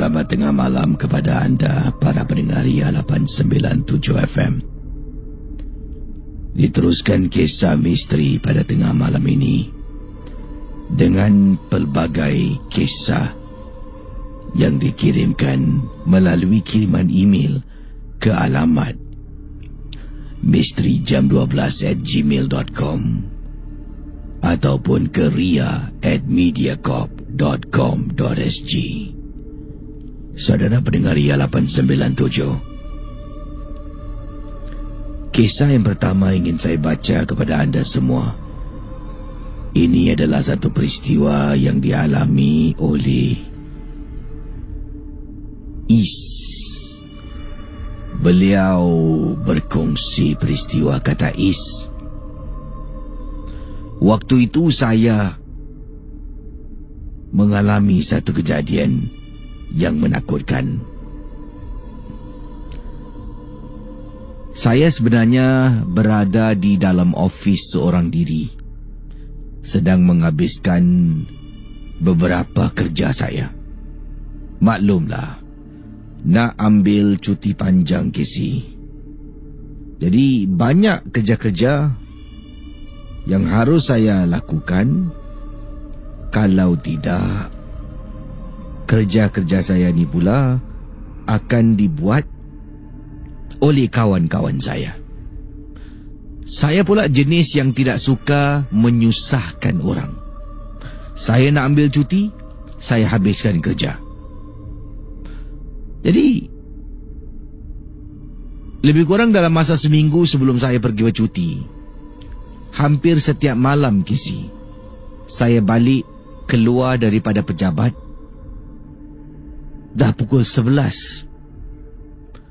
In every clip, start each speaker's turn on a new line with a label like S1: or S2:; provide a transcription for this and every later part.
S1: selamat tengah malam kepada anda para pendengar Ria 897 FM. Diteruskan kisah misteri pada tengah malam ini dengan pelbagai kisah yang dikirimkan melalui kiriman email ke alamat misterijam12@gmail.com ataupun ke ria@mediacorp.com.sg. Saudara pendengar Ria 897, kisah yang pertama ingin saya baca kepada anda semua. Ini adalah satu peristiwa yang dialami oleh Is. Beliau berkongsi peristiwa, kata Is. Waktu itu saya mengalami satu kejadian yang menakutkan. Saya sebenarnya berada di dalam ofis seorang diri, sedang menghabiskan beberapa kerja saya. Maklumlah, nak ambil cuti panjang Casey. Jadi banyak kerja-kerja yang harus saya lakukan. Kalau tidak, kerja-kerja saya ni pula akan dibuat oleh kawan-kawan saya. Saya pula jenis yang tidak suka menyusahkan orang. Saya nak ambil cuti, saya habiskan kerja. Jadi lebih kurang dalam masa seminggu sebelum saya pergi bercuti, hampir setiap malam Casey, saya balik keluar daripada pejabat dah pukul 11.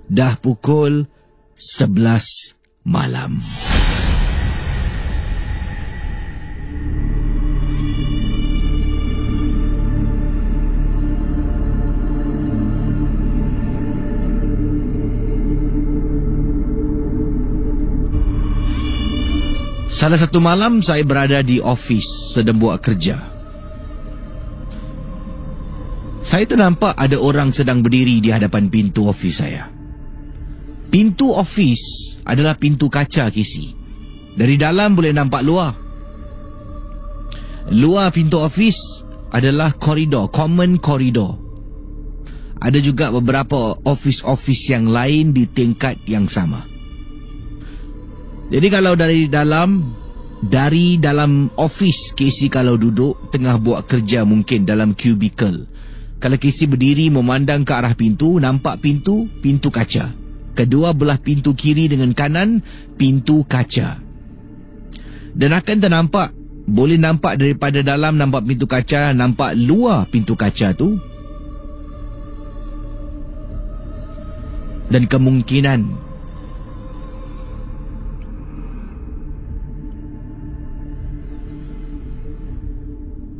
S1: Dah pukul 11 malam. Salah satu malam saya berada di ofis sedang buat kerja. Saya ternampak ada orang sedang berdiri di hadapan pintu ofis saya. Pintu ofis adalah pintu kaca Casey. Dari dalam boleh nampak luar. Luar pintu ofis adalah koridor, common koridor. Ada juga beberapa ofis-ofis yang lain di tingkat yang sama. Jadi kalau dari dalam office Casey kalau duduk tengah buat kerja mungkin dalam cubicle, kalau Casey berdiri memandang ke arah pintu, nampak pintu kaca. Kedua belah pintu kiri dengan kanan, pintu kaca. Dan akan ternampak, boleh nampak daripada dalam nampak pintu kaca, nampak luar pintu kaca tu. Dan kemungkinan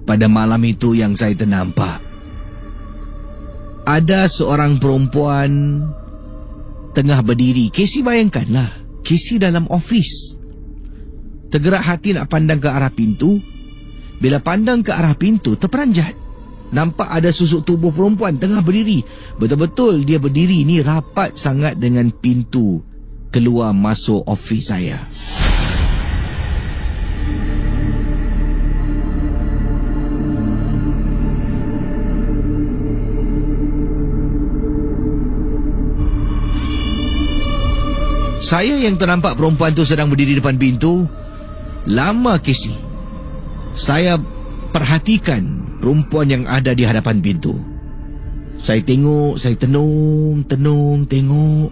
S1: pada malam itu yang saya ternampak, ada seorang perempuan tengah berdiri. Casey bayangkanlah, Casey dalam ofis, tergerak hati nak pandang ke arah pintu. Bila pandang ke arah pintu, terperanjat. Nampak ada susuk tubuh perempuan tengah berdiri. Betul-betul dia berdiri ni rapat sangat dengan pintu keluar masuk ofis saya. Saya yang ternampak perempuan tu sedang berdiri depan pintu. Lama Casey, saya perhatikan perempuan yang ada di hadapan pintu. Saya tengok, saya tenung, tengok.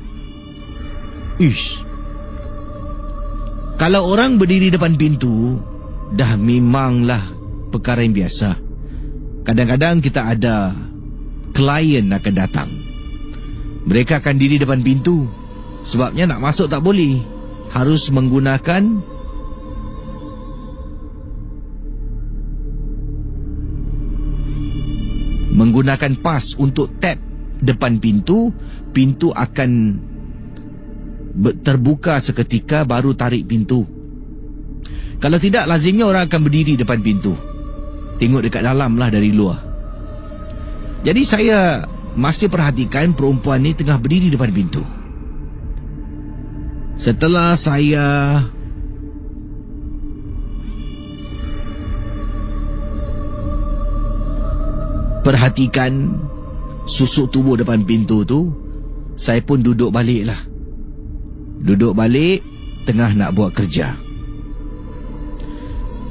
S1: Ish. Kalau orang berdiri depan pintu, dah memanglah perkara yang biasa. Kadang-kadang kita ada klien akan datang. Mereka akan diri depan pintu. Sebabnya nak masuk tak boleh, harus menggunakan pas untuk tap depan pintu. Pintu akan terbuka seketika, baru tarik pintu. Kalau tidak, lazimnya orang akan berdiri depan pintu, tengok dekat dalam lah dari luar. Jadi saya masih perhatikan perempuan ni tengah berdiri depan pintu. Setelah saya perhatikan susuk tubuh depan pintu tu, saya pun duduk balik lah. Duduk balik, tengah nak buat kerja.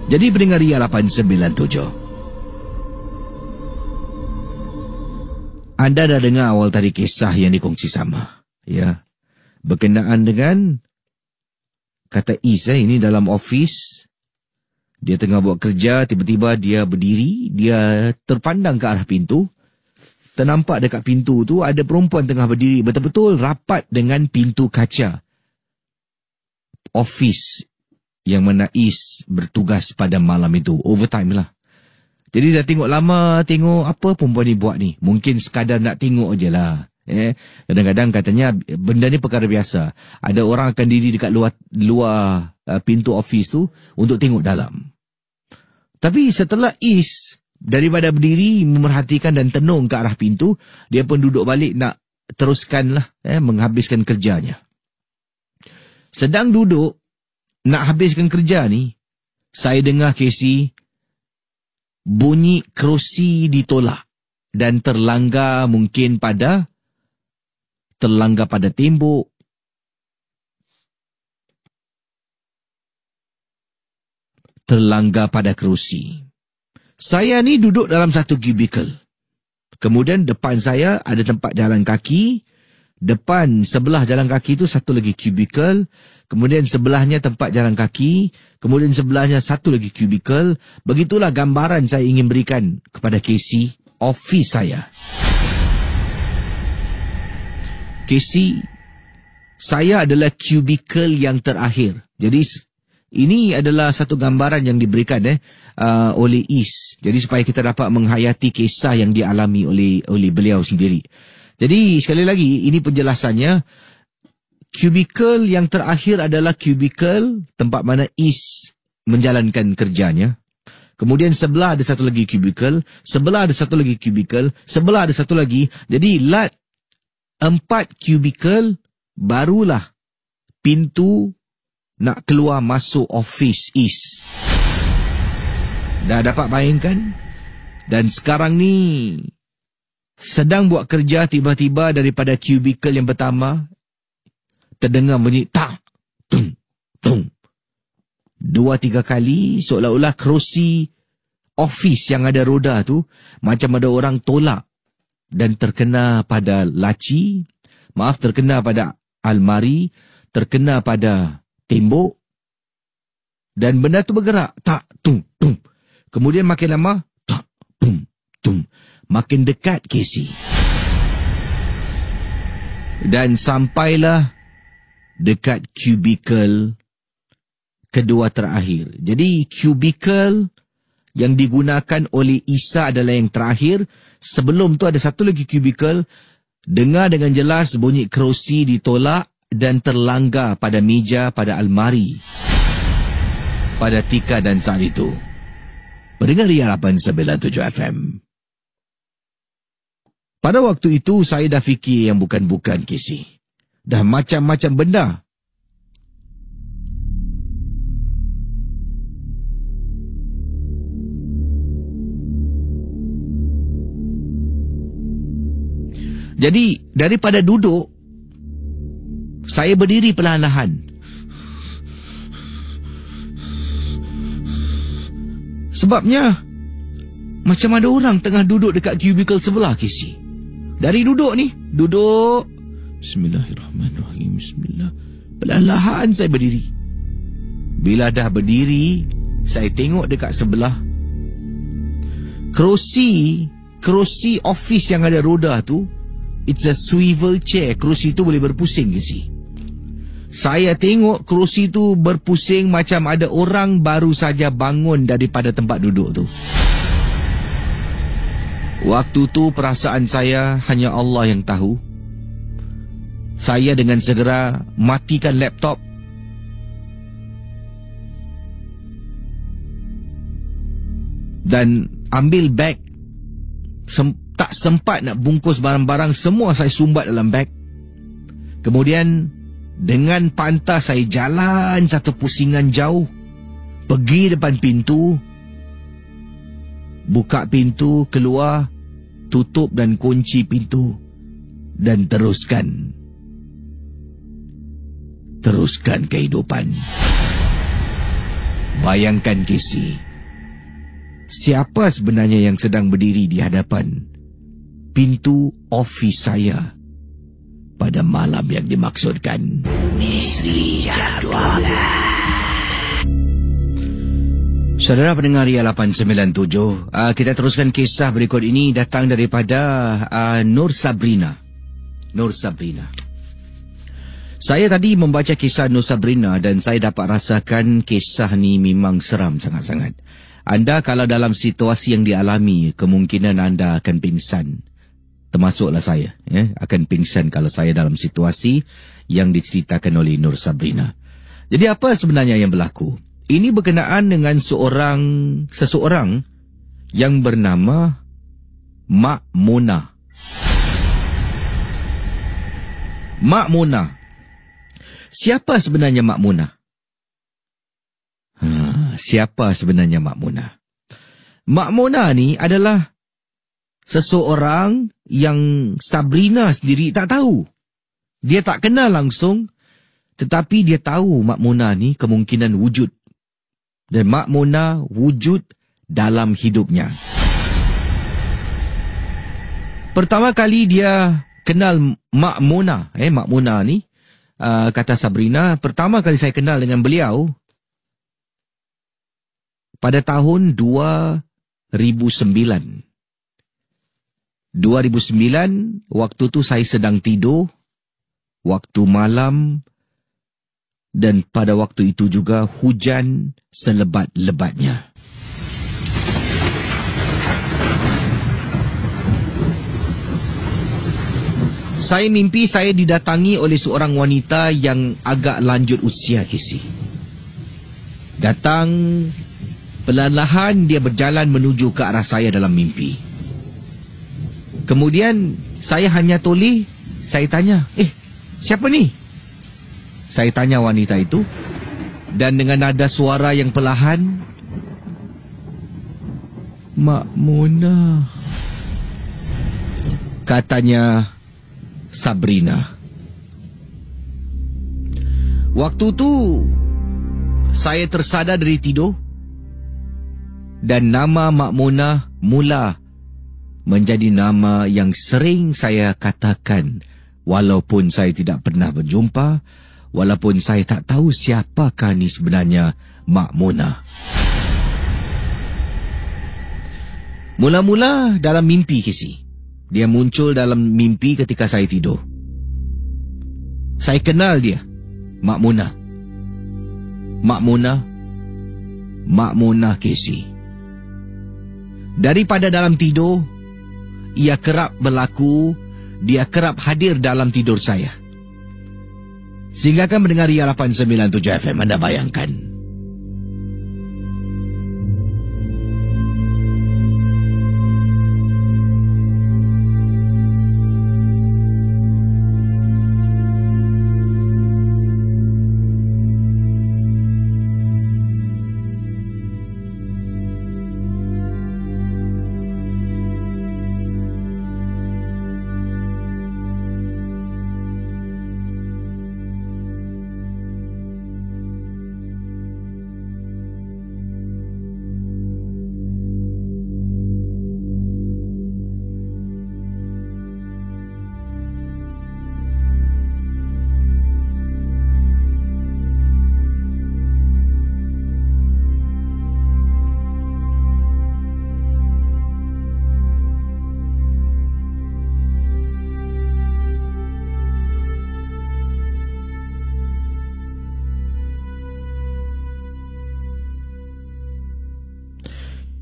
S1: Jadi pendengar Ria 897, anda dah dengar awal tadi kisah yang dikongsi sama, ya, berkenaan dengan kata Is. Ini dalam office, dia tengah buat kerja, tiba-tiba dia berdiri, dia terpandang ke arah pintu. Ternampak dekat pintu tu ada perempuan tengah berdiri betul-betul rapat dengan pintu kaca office yang mana Is bertugas pada malam itu, overtime lah. Jadi dah tengok lama, tengok apa perempuan ni buat ni. Mungkin sekadar nak tengok je lah. Kadang-kadang katanya benda ni perkara biasa. Ada orang akan diri dekat luar pintu office tu untuk tengok dalam. Tapi setelah Is daripada berdiri memerhatikan dan tenung ke arah pintu, dia pun duduk balik nak teruskan lah, menghabiskan kerjanya. Sedang duduk nak habiskan kerja ni, saya dengar Casey, bunyi kerusi ditolak dan terlanggar pada tembok, terlanggar pada kerusi. Saya ni duduk dalam satu cubicle. Kemudian depan saya ada tempat jalan kaki. Depan sebelah jalan kaki tu satu lagi cubicle. Kemudian sebelahnya tempat jalan kaki. Kemudian sebelahnya satu lagi cubicle. Begitulah gambaran saya ingin berikan kepada Casey, office saya. Casey, saya adalah cubicle yang terakhir. Jadi ini adalah satu gambaran yang diberikan oleh Is. Jadi supaya kita dapat menghayati kisah yang dialami oleh beliau sendiri. Jadi sekali lagi ini penjelasannya. Cubicle yang terakhir adalah cubicle tempat mana Is menjalankan kerjanya. Kemudian sebelah ada satu lagi cubicle, sebelah ada satu lagi cubicle, sebelah ada satu lagi. Jadi 4 cubicle barulah pintu nak keluar masuk office Is. Dah dapat bayangkan? Dan sekarang ni sedang buat kerja, tiba-tiba daripada cubicle yang pertama terdengar bunyi tak, tung, tung. 2-3 kali seolah-olah kerusi office yang ada roda tu macam ada orang tolak dan terkena pada laci, terkena pada almari, terkena pada tembok, dan benda tu bergerak tak, tung, tung. Kemudian makin lama tak, tung, tung. Makin dekat Casey. Dan sampailah dekat cubicle kedua terakhir. Jadi cubicle yang digunakan oleh Isa adalah yang terakhir. Sebelum tu ada satu lagi cubicle. Dengar dengan jelas bunyi kerusi ditolak dan terlanggar pada meja, pada almari, pada Tika dan saat itu. Pendengar Ria 897 FM. Pada waktu itu saya dah fikir yang bukan-bukan, Casey. Dah macam-macam benda. Jadi daripada duduk, saya berdiri perlahan-lahan. Sebabnya macam ada orang tengah duduk dekat cubicle sebelah, Casey. Dari duduk ni, duduk. Bismillahirrahmanirrahim. Bismillah. Perlahan-lahan saya berdiri. Bila dah berdiri, saya tengok dekat sebelah. Kerusi office yang ada roda tu, it's a swivel chair. Kerusi tu boleh berpusing, Casey. Saya tengok kerusi tu berpusing macam ada orang baru saja bangun daripada tempat duduk tu. Waktu tu perasaan saya hanya Allah yang tahu. Saya dengan segera matikan laptop. Dan ambil beg. Tak sempat nak bungkus barang-barang, semua saya sumbat dalam beg. Kemudian dengan pantas saya jalan satu pusingan jauh, pergi depan pintu, buka pintu, keluar, tutup dan kunci pintu, dan teruskan kehidupan. Bayangkan, Casey, siapa sebenarnya yang sedang berdiri di hadapan pintu ofis saya pada malam yang dimaksudkan. Misteri Jam 12. Saudara pendengar Ria 897, kita teruskan kisah berikut ini, datang daripada Nur Sabrina. Saya tadi membaca kisah Nur Sabrina dan saya dapat rasakan kisah ni memang seram sangat-sangat. Anda kalau dalam situasi yang dialami, kemungkinan anda akan pingsan. Termasuklah saya, akan pingsan kalau saya dalam situasi yang diceritakan oleh Nur Sabrina. Jadi apa sebenarnya yang berlaku? Ini berkenaan dengan seseorang yang bernama Mak Mona. Mak Mona. Siapa sebenarnya Mak Mona? Siapa sebenarnya Mak Mona? Mak Mona ni adalah seseorang yang Sabrina sendiri tak tahu. Dia tak kenal langsung, tetapi dia tahu Mak Mona ni kemungkinan wujud. Dan Mak Mona wujud dalam hidupnya. Pertama kali dia kenal Mak Mona. Mak Mona ni, kata Sabrina, pertama kali saya kenal dengan beliau pada tahun 2009. 2009, waktu tu saya sedang tidur, waktu malam, dan pada waktu itu juga hujan selebat-lebatnya. Saya mimpi saya didatangi oleh seorang wanita yang agak lanjut usia, Casey. Datang, perlahan-lahan dia berjalan menuju ke arah saya dalam mimpi. Kemudian saya hanya toleh, saya tanya, siapa ni? Saya tanya wanita itu, dan dengan nada suara yang perlahan, Mak Mona, katanya Sabrina. Waktu tu saya tersadar dari tidur, dan nama Mak Mona mula menjadi nama yang sering saya katakan walaupun saya tidak pernah berjumpa, walaupun saya tak tahu siapakah ni sebenarnya Mak Mona. Mula-mula dalam mimpi, Casey. Dia muncul dalam mimpi ketika saya tidur. Saya kenal dia, Mak Mona. Mak Mona, Casey. Daripada dalam tidur, ia kerap berlaku, dia kerap hadir dalam tidur saya. Sehingga akan mendengar Ria 897 FM, anda bayangkan.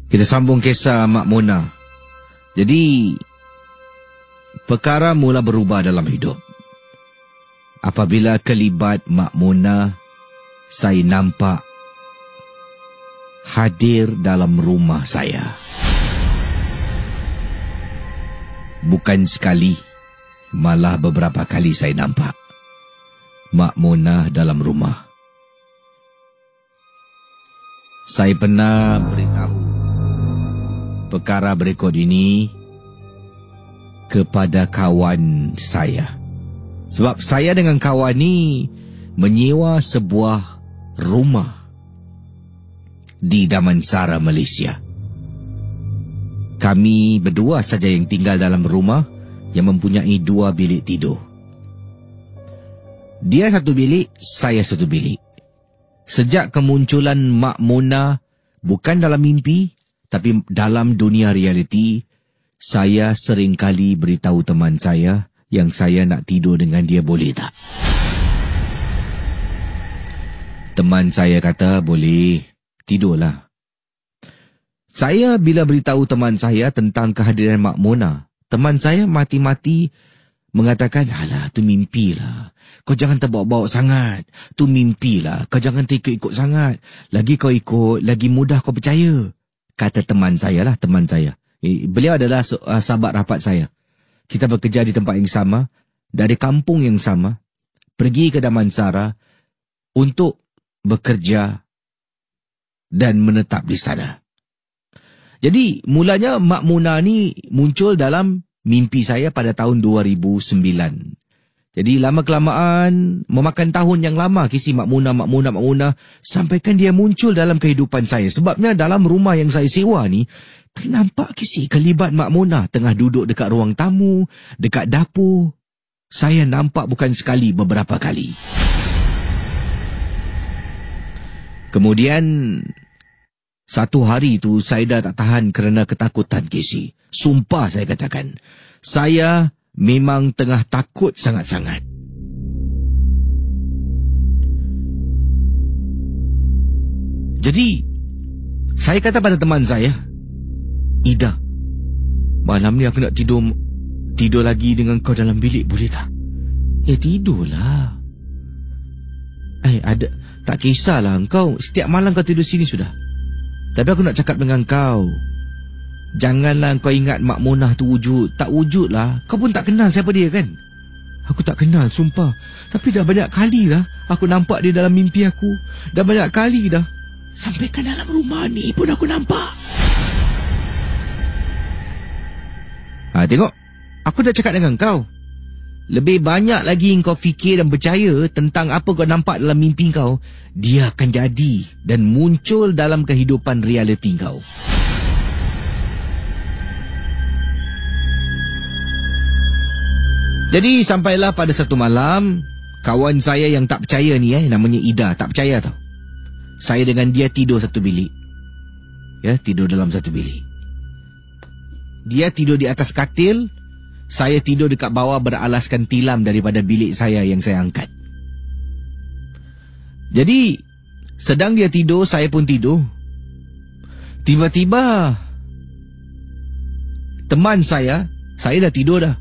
S1: Kita sambung kisah Mak Mona. Jadi, perkara mula berubah dalam hidup. Apabila kelibat Mak Mona, saya nampak hadir dalam rumah saya. Bukan sekali, malah beberapa kali saya nampak Mak Mona dalam rumah. Saya pernah beritahu perkara berikut ini kepada kawan saya. Sebab saya dengan kawan ni menyewa sebuah rumah di Damansara, Malaysia. Kami berdua saja yang tinggal dalam rumah yang mempunyai 2 bilik tidur. Dia 1 bilik, saya 1 bilik. Sejak kemunculan Mak Mona, bukan dalam mimpi, tapi dalam dunia realiti, saya sering kali beritahu teman saya yang saya nak tidur dengan dia, boleh tak? Teman saya kata, boleh, tidurlah. Saya bila beritahu teman saya tentang kehadiran Mak Mona, teman saya mati-mati mengatakan, alah, tu mimpilah. Kau jangan terbawa-bawa sangat. Tu mimpilah. Kau jangan terikut-ikut sangat. Lagi kau ikut, lagi mudah kau percaya. Kata teman saya lah, teman saya. Beliau adalah sahabat rapat saya. Kita bekerja di tempat yang sama, dari kampung yang sama, pergi ke Damansara untuk bekerja dan menetap di sana. Jadi, mulanya Mak Mona ni muncul dalam mimpi saya pada tahun 2009. Jadi, lama-kelamaan, memakan tahun yang lama kisi Mak Mona, sampaikan dia muncul dalam kehidupan saya. Sebabnya dalam rumah yang saya sewa ni, ternampak kisi kelibat Mak Mona tengah duduk dekat ruang tamu, dekat dapur. Saya nampak bukan sekali, beberapa kali. Kemudian, satu hari itu saya dah tak tahan kerana ketakutan, Casey. Sumpah saya katakan, saya memang tengah takut sangat-sangat. Jadi, saya kata pada teman saya, Ida, malam ni aku nak tidur lagi dengan kau dalam bilik, boleh tak? Ya, tidurlah. Tak kisahlah, kau setiap malam kau tidur sini sudah. Tapi aku nak cakap dengan kau, janganlah kau ingat Mak Mona tu wujud. Tak wujud lah. Kau pun tak kenal siapa dia kan? Aku tak kenal, sumpah. Tapi dah banyak kali dah aku nampak dia dalam mimpi aku. Dah banyak kali dah. Sampaikan dalam rumah ni pun aku nampak. Tengok, aku dah cakap dengan kau. Lebih banyak lagi kau fikir dan percaya tentang apa kau nampak dalam mimpi kau, dia akan jadi dan muncul dalam kehidupan realiti kau. Jadi sampailah pada satu malam, kawan saya yang tak percaya ni, namanya Ida, tak percaya tau. Saya dengan dia tidur satu bilik. Ya, tidur dalam satu bilik. Dia tidur di atas katil, saya tidur dekat bawah beralaskan tilam daripada bilik saya yang saya angkat. Jadi, sedang dia tidur, saya pun tidur. Tiba-tiba, teman saya dah tidur dah.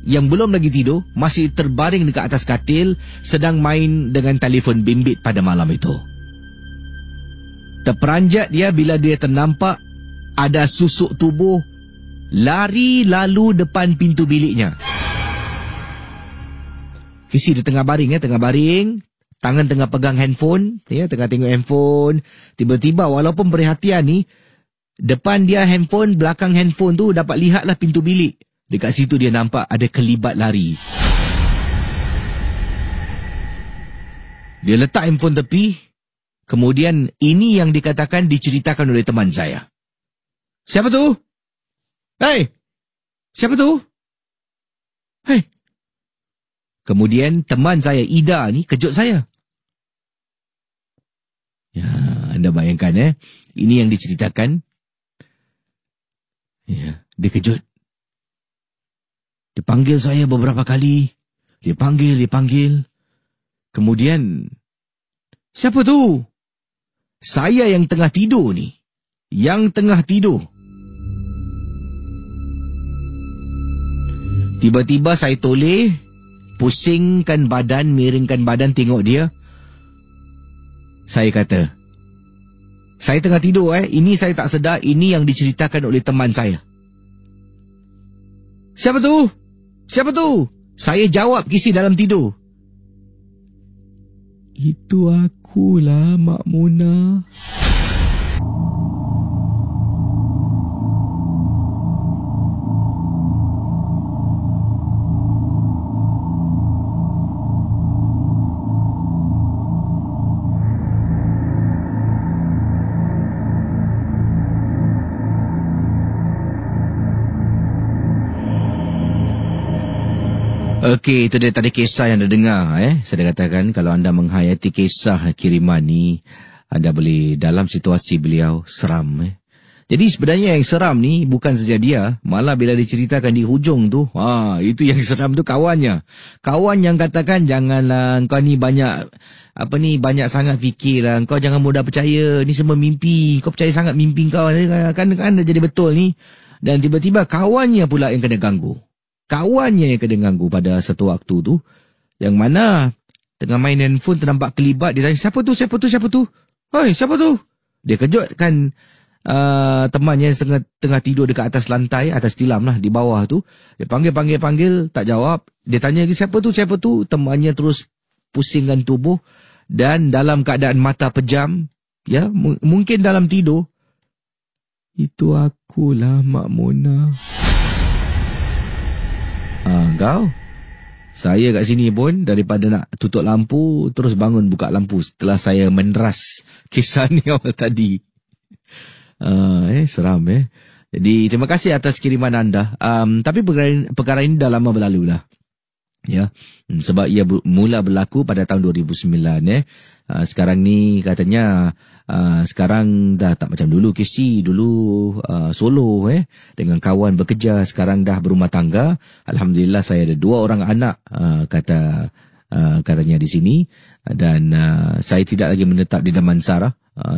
S1: Yang belum lagi tidur, masih terbaring dekat atas katil, sedang main dengan telefon bimbit pada malam itu. Terperanjat dia bila dia ternampak ada susuk tubuh lari lalu depan pintu biliknya. Kisi dia tengah baring, tangan tengah pegang handphone, tengah tengok handphone. Tiba-tiba walaupun perhatian ni, depan dia handphone, belakang handphone tu dapat lihatlah pintu bilik. Dekat situ dia nampak ada kelibat lari. Dia letak handphone tepi. Kemudian ini yang dikatakan, diceritakan oleh teman saya. Siapa tu? Hei! Siapa tu? Hei! Kemudian teman saya, Ida ni, kejut saya. Ya, anda bayangkan ini yang diceritakan. Ya, dia kejut. Dia panggil saya beberapa kali. Dia panggil. Kemudian, siapa tu? Saya yang tengah tidur ni. Yang tengah tidur. Tiba-tiba saya toleh, pusingkan badan, miringkan badan tengok dia. Saya kata, saya tengah tidur ini saya tak sedar, ini yang diceritakan oleh teman saya. Siapa tu? Siapa tu? Saya jawab Casey dalam tidur. Itu akulah, Mak Mona. Okey, itu dia tadi kisah yang anda dengar. Saya dah katakan kalau anda menghayati kisah kiriman ni, anda boleh dalam situasi beliau seram. Jadi sebenarnya yang seram ni bukan saja dia, malah bila diceritakan di hujung tu, itu yang seram tu kawannya. Kawan yang katakan janganlah kau ni banyak banyak sangat fikirlah, kau jangan mudah percaya, ni semua mimpi. Kau percaya sangat mimpi kau kan dah jadi betul ni. Dan tiba-tiba kawannya pula yang kena ganggu. Kawannya yang kena ganggu pada satu waktu tu, yang mana tengah main handphone ternampak kelibat. Dia tanya, siapa tu? Hoi, siapa tu? Dia kejutkan temannya yang tengah tidur dekat atas lantai, atas tilam lah, di bawah tu. Dia panggil, tak jawab. Dia tanya lagi, siapa tu? Temannya terus pusingkan tubuh dan dalam keadaan mata pejam, ya, mungkin dalam tidur. Itu akulah, Mak Mona. Kau? Saya kat sini pun daripada nak tutup lampu, terus bangun buka lampu setelah saya meneras kisah ni awal tadi. Seram. Jadi terima kasih atas kiriman anda. Tapi perkara ini dah lama berlalu lah. Ya, sebab ia mula berlaku pada tahun 2009. Sekarang ni katanya sekarang dah tak macam dulu. Casey dulu solo dengan kawan bekerja, sekarang dah berumah tangga. Alhamdulillah saya ada 2 orang anak, katanya di sini. Dan saya tidak lagi menetap di Damansara,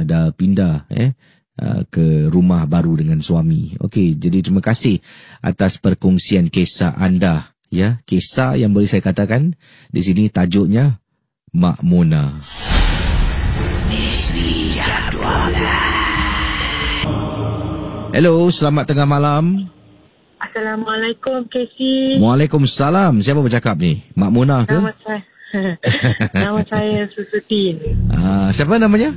S1: dah pindah ke rumah baru dengan suami. Okey, jadi terima kasih atas perkongsian kisah anda. Ya, kisah yang boleh saya katakan di sini tajuknya Mak Mona. Hello, selamat tengah malam.
S2: Assalamualaikum, Casey.
S1: Waalaikumsalam. Siapa bercakap ni? Mak Mona ke?
S2: Nama saya Susutin.
S1: Siapa namanya?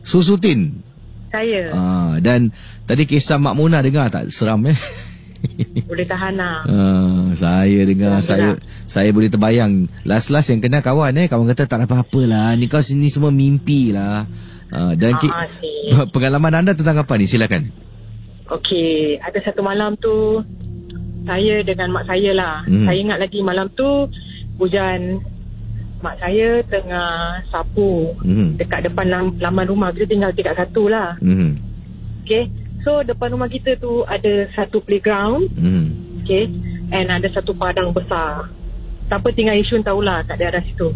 S2: Susutin. Saya.
S1: Dan tadi kisah Mak Mona dengar tak seram
S2: Boleh tahan lah.
S1: Saya dengar, saya boleh terbayang. Last yang kena kawan kawan kata tak apa-apa lah, ni kau sini semua mimpi lah. Dan pengalaman anda tentang apa ni? Silakan.
S2: Okey, ada satu malam tu saya dengan mak saya lah. Saya ingat lagi malam tu hujan. Mak saya tengah sapu dekat depan laman rumah. Kita tinggal tingkat 1 lah. Okey, so depan rumah kita tu ada satu playground. Okay, and ada satu padang besar. Siapa tinggal Yishun tahulah kat daerah situ.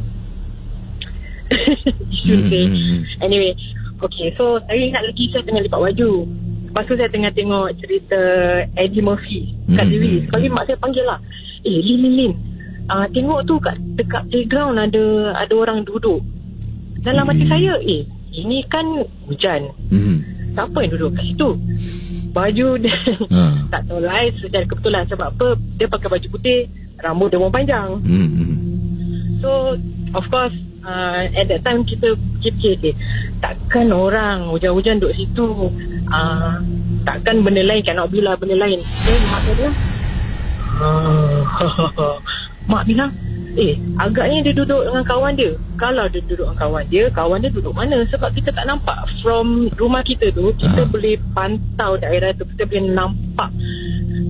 S2: Anyway, okay, so saya ingat lagi saya tengah lipat baju. Lepas tu saya tengah tengok cerita Eddie Murphy kat TV. Sekali mak saya panggil lah, Lin, tengok tu dekat playground ada orang duduk. Dalam hati saya, ini kan hujan, siapa yang duduk kat situ? Baju dia tak tahu lah, secara kebetulan. Sebab apa? Dia pakai baju putih, rambut dia pun panjang. So of course at that time kita fikir, takkan orang hujan-hujan duduk situ, takkan benda lain, cannot be lah benda lain. Then mak saya bilang, mak bilang, agaknya dia duduk dengan kawan dia. Kalau dia duduk dengan kawan dia duduk mana? Sebab kita tak nampak. From rumah kita tu, kita boleh pantau daerah tu. Kita boleh nampak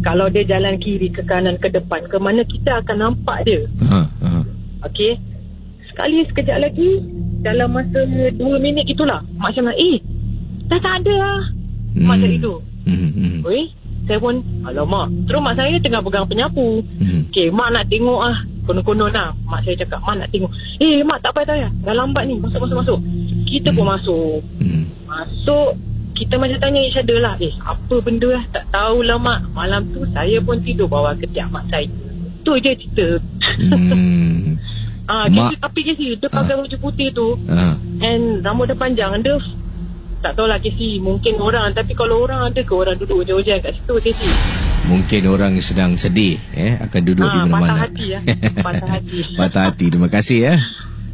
S2: kalau dia jalan kiri, ke kanan, ke depan, ke mana kita akan nampak dia. Okey, sekejap lagi, dalam masa 2 minit itulah, mak saya bilang, dah tak ada lah. Mak saya itu. Saya pun, alamak. Terus mak saya tengah pegang penyapu. Okey, mak nak tengok lah. Konon-konon lah. Mak saya cakap, mak nak tengok. Mak tak payah. Dah lambat ni. Masuk. Kita pun masuk. Masuk. Kita macam tanya each other lah. Apa benda lah. Tak tahulah mak. Malam tu saya pun tidur bawah ketiak mak saya. Tu je cerita. Tapi Casey, dia pakai baju putih tu. And rambut dia panjang. Dia tak tahulah Casey, mungkin orang. Tapi kalau orang ada ke orang duduk hujan-hujan kat situ Casey?
S1: Mungkin orang sedang sedih akan duduk di mana-mana.
S2: Patah hati ya. Patah hati.
S1: Patah hati. Terima kasih ya.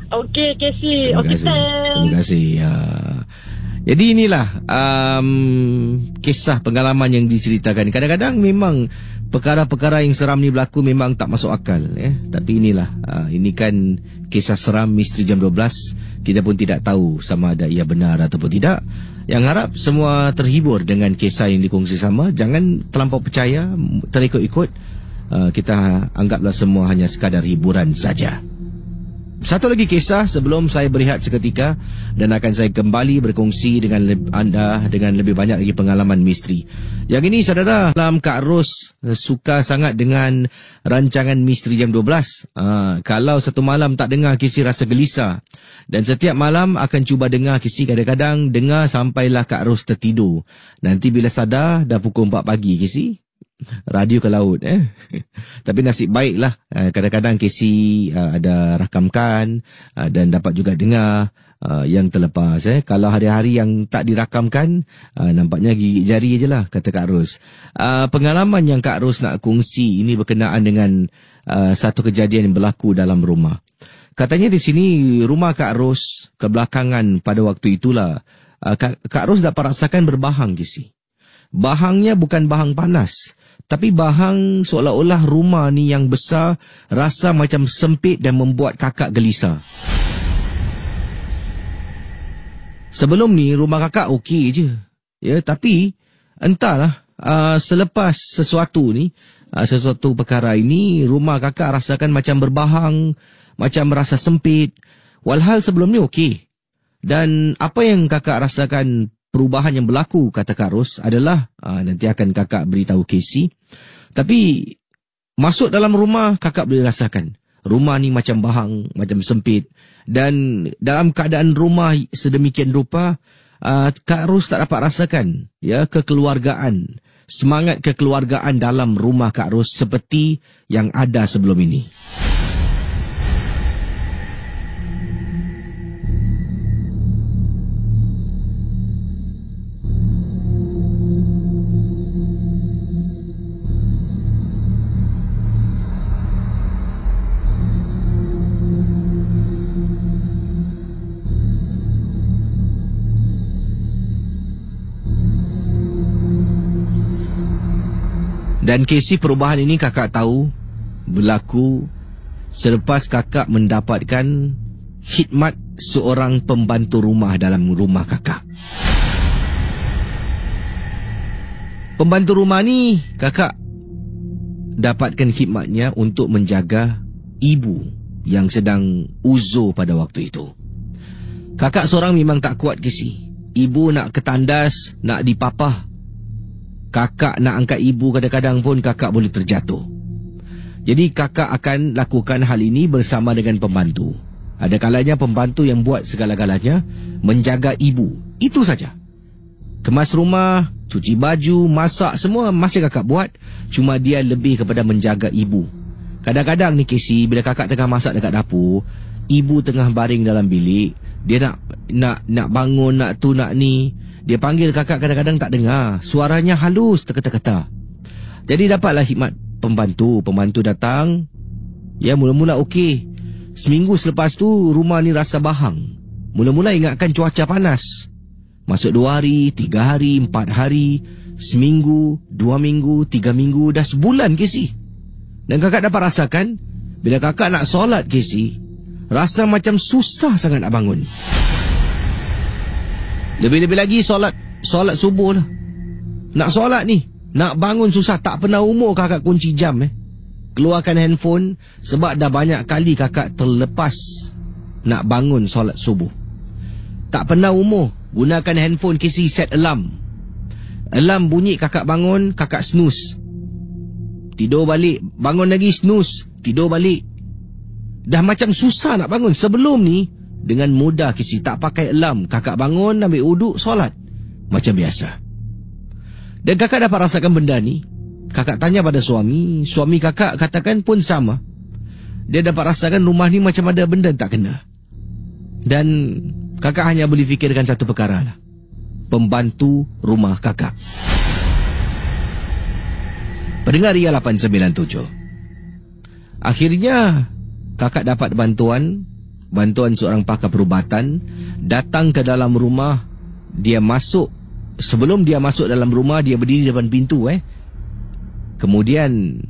S2: Okey, Casey.
S1: Terima
S2: Okey,
S1: kasih.
S2: thanks.
S1: Terima kasih. Jadi inilah kisah pengalaman yang diceritakan. Kadang-kadang memang perkara-perkara yang seram ni berlaku memang tak masuk akal. Tapi inilah, ini kan kisah seram misteri jam 12. Kita pun tidak tahu sama ada ia benar ataupun tidak. Yang harap semua terhibur dengan kisah yang dikongsi sama. Jangan terlampau percaya, terikut-ikut. Kita anggaplah semua hanya sekadar hiburan saja. Satu lagi kisah sebelum saya berehat seketika dan akan saya kembali berkongsi dengan anda dengan lebih banyak lagi pengalaman misteri. Yang ini saudara, Kak Ros suka sangat dengan rancangan misteri jam 12. Kalau satu malam tak dengar kisi rasa gelisah. Dan setiap malam akan cuba dengar kisi, kadang-kadang dengar sampailah Kak Ros tertidur. Nanti bila sadar dah pukul 4 pagi kisi. Radio ke laut Tapi nasib baiklah, kadang-kadang Casey ada rakamkan dan dapat juga dengar yang terlepas. Kalau hari-hari yang tak dirakamkan, nampaknya gigit jari je lah, kata Kak Ros. Pengalaman yang Kak Ros nak kongsi ini berkenaan dengan satu kejadian yang berlaku dalam rumah. Katanya di sini rumah Kak Ros kebelakangan pada waktu itulah Kak Ros dapat rasakan berbahang Casey. Bahangnya bukan bahang panas, tapi bahang seolah-olah rumah ni yang besar rasa macam sempit dan membuat kakak gelisah. Sebelum ni rumah kakak okey je. Ya, tapi entahlah selepas sesuatu ni, sesuatu perkara ini, rumah kakak rasakan macam berbahang, macam rasa sempit. Walhal sebelum ni okey. Dan apa yang kakak rasakan, perubahan yang berlaku, kata Kak Ros, adalah nanti akan kakak beritahu Casey. Tapi masuk dalam rumah, kakak boleh rasakan rumah ni macam bahang, macam sempit. Dan dalam keadaan rumah sedemikian rupa, Kak Ros tak dapat rasakan kekeluargaan, semangat kekeluargaan dalam rumah Kak Ros seperti yang ada sebelum ini. Dan Casey, perubahan ini kakak tahu berlaku selepas kakak mendapatkan khidmat seorang pembantu rumah dalam rumah kakak. Pembantu rumah ni kakak dapatkan khidmatnya untuk menjaga ibu yang sedang uzur pada waktu itu. Kakak seorang memang tak kuat Casey. Ibu nak ketandas, nak dipapah. Kakak nak angkat ibu kadang-kadang pun kakak boleh terjatuh. Jadi kakak akan lakukan hal ini bersama dengan pembantu. Ada kalanya pembantu yang buat segala-galanya, menjaga ibu. Itu saja. Kemas rumah, cuci baju, masak, semua masih kakak buat. Cuma dia lebih kepada menjaga ibu. Kadang-kadang ni Casey, bila kakak tengah masak dekat dapur, ibu tengah baring dalam bilik, dia nak bangun, nak tu, nak ni. Dia panggil kakak kadang-kadang tak dengar. Suaranya halus, terketa-keta. Jadi dapatlah khidmat pembantu. Pembantu datang. Ya, mula-mula okey. Seminggu selepas tu, rumah ni rasa bahang. Mula-mula ingatkan cuaca panas. Masuk 2 hari, 3 hari, 4 hari, seminggu, 2 minggu, 3 minggu, dah sebulan Casey. Dan kakak dapat rasakan, bila kakak nak solat Casey, rasa macam susah sangat nak bangun. Lebih-lebih lagi solat subuh lah. Nak solat ni, nak bangun susah. Tak pernah umur kakak kunci jam keluarkan handphone, sebab dah banyak kali kakak terlepas nak bangun solat subuh. Tak pernah umur gunakan handphone Casey set alarm. Alarm bunyi kakak bangun, kakak snooze. Tidur balik, bangun lagi snooze, tidur balik. Dah macam susah nak bangun. Sebelum ni dengan mudah Casey, tak pakai alarm, kakak bangun, ambil uduk, solat macam biasa. Dan kakak dapat rasakan benda ni. Kakak tanya pada suami kakak katakan pun sama. Dia dapat rasakan rumah ni macam ada benda tak kena. Dan kakak hanya boleh fikirkan satu perkara lah, pembantu rumah kakak. Pendengar Ria 897. Akhirnya kakak dapat bantuan seorang pakar perubatan datang ke dalam rumah. Dia masuk. Sebelum dia masuk dalam rumah, dia berdiri depan pintu. Kemudian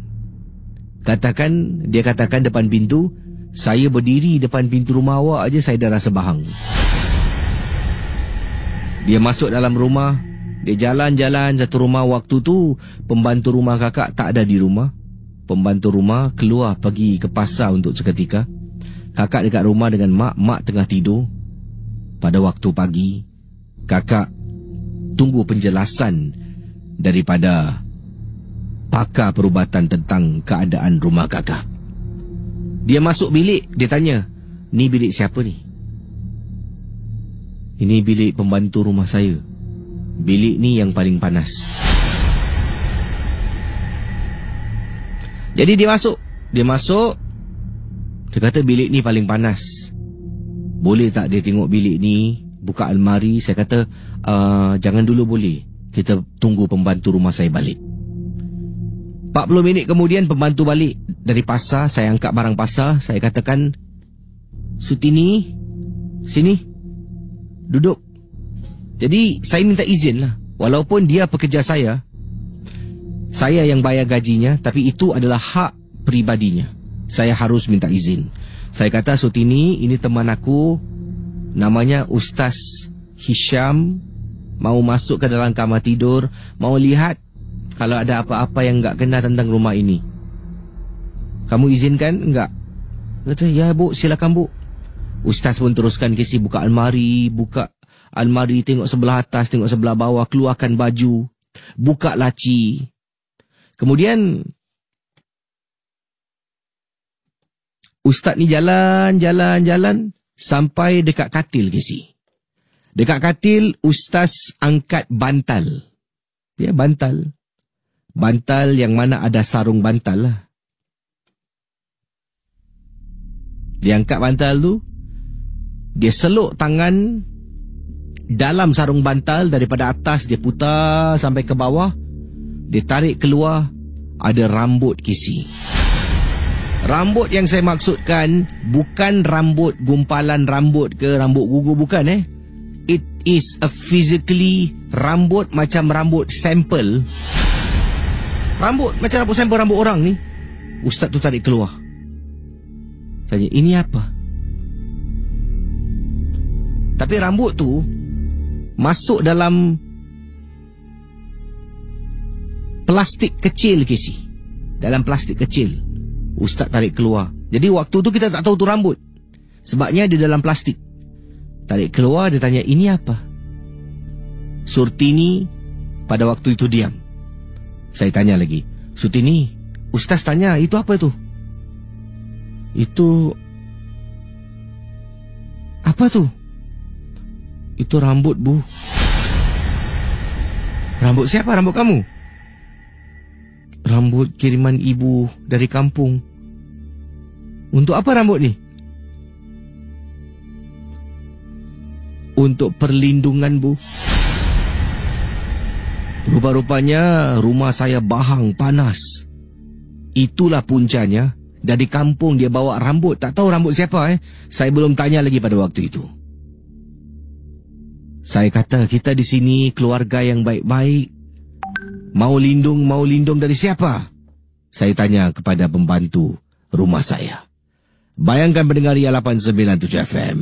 S1: dia katakan depan pintu, saya berdiri depan pintu rumah awak aja saya dah rasa bahang. Dia masuk dalam rumah, dia jalan-jalan satu rumah. Waktu tu pembantu rumah kakak tak ada di rumah. Pembantu rumah keluar pergi ke pasar untuk seketika. Kakak dekat rumah dengan mak tengah tidur. Pada waktu pagi, kakak tunggu penjelasan daripada pakar perubatan tentang keadaan rumah kakak. Dia masuk bilik, dia tanya, ni bilik siapa ni? Ini bilik pembantu rumah saya. Bilik ni yang paling panas. Jadi dia masuk. Dia kata bilik ni paling panas. Boleh tak dia tengok bilik ni, buka almari? Saya kata, jangan dulu boleh. Kita tunggu pembantu rumah saya balik. 40 minit kemudian pembantu balik dari pasar. Saya angkat barang pasar. Saya katakan, Sutini, sini, duduk. Jadi saya minta izin lah. Walaupun dia pekerja saya yang bayar gajinya, tapi itu adalah hak pribadinya. Saya harus minta izin. Saya kata, Sutini, ini teman aku, namanya Ustaz Hisham, mau masuk ke dalam kamar tidur, mau lihat kalau ada apa-apa yang enggak kena tentang rumah ini. Kamu izinkan enggak? Kata, ya bu, silakan bu. Ustaz pun teruskan kisi buka almari, tengok sebelah atas, tengok sebelah bawah, keluarkan baju, buka laci. Kemudian Ustaz ni jalan sampai dekat katil kisi. Dekat katil, Ustaz angkat bantal. Ya, bantal. Bantal yang mana ada sarung bantal lah. Dia angkat bantal tu, dia seluk tangan dalam sarung bantal daripada atas, dia putar sampai ke bawah. Dia tarik keluar, ada rambut kisi. Rambut yang saya maksudkan bukan rambut gumpalan rambut ke rambut gugur, bukan It is a physically rambut macam rambut sampel. Rambut macam rambut sampel rambut orang ni. Ustaz tu tarik keluar. Tanya, ini apa? Tapi rambut tu masuk dalam plastik kecil kisi. Dalam plastik kecil. Ustaz tarik keluar. Jadi waktu tu kita tak tahu tu rambut. Sebabnya dia dalam plastik. Tarik keluar, dia tanya, ini apa? Surtini pada waktu itu diam. Saya tanya lagi, Surtini, Ustaz tanya, itu apa itu? Itu apa tu? Itu rambut bu. Rambut siapa? Rambut kamu? Rambut kiriman ibu dari kampung. Untuk apa rambut ni? Untuk perlindungan bu. Rupa-rupanya rumah saya bahang panas. Itulah puncanya. Dari kampung dia bawa rambut. Tak tahu rambut siapa Saya belum tanya lagi pada waktu itu. Saya kata, kita di sini keluarga yang baik-baik. Mau lindung dari siapa? Saya tanya kepada pembantu rumah saya. Bayangkan pendengar Ria 897 FM.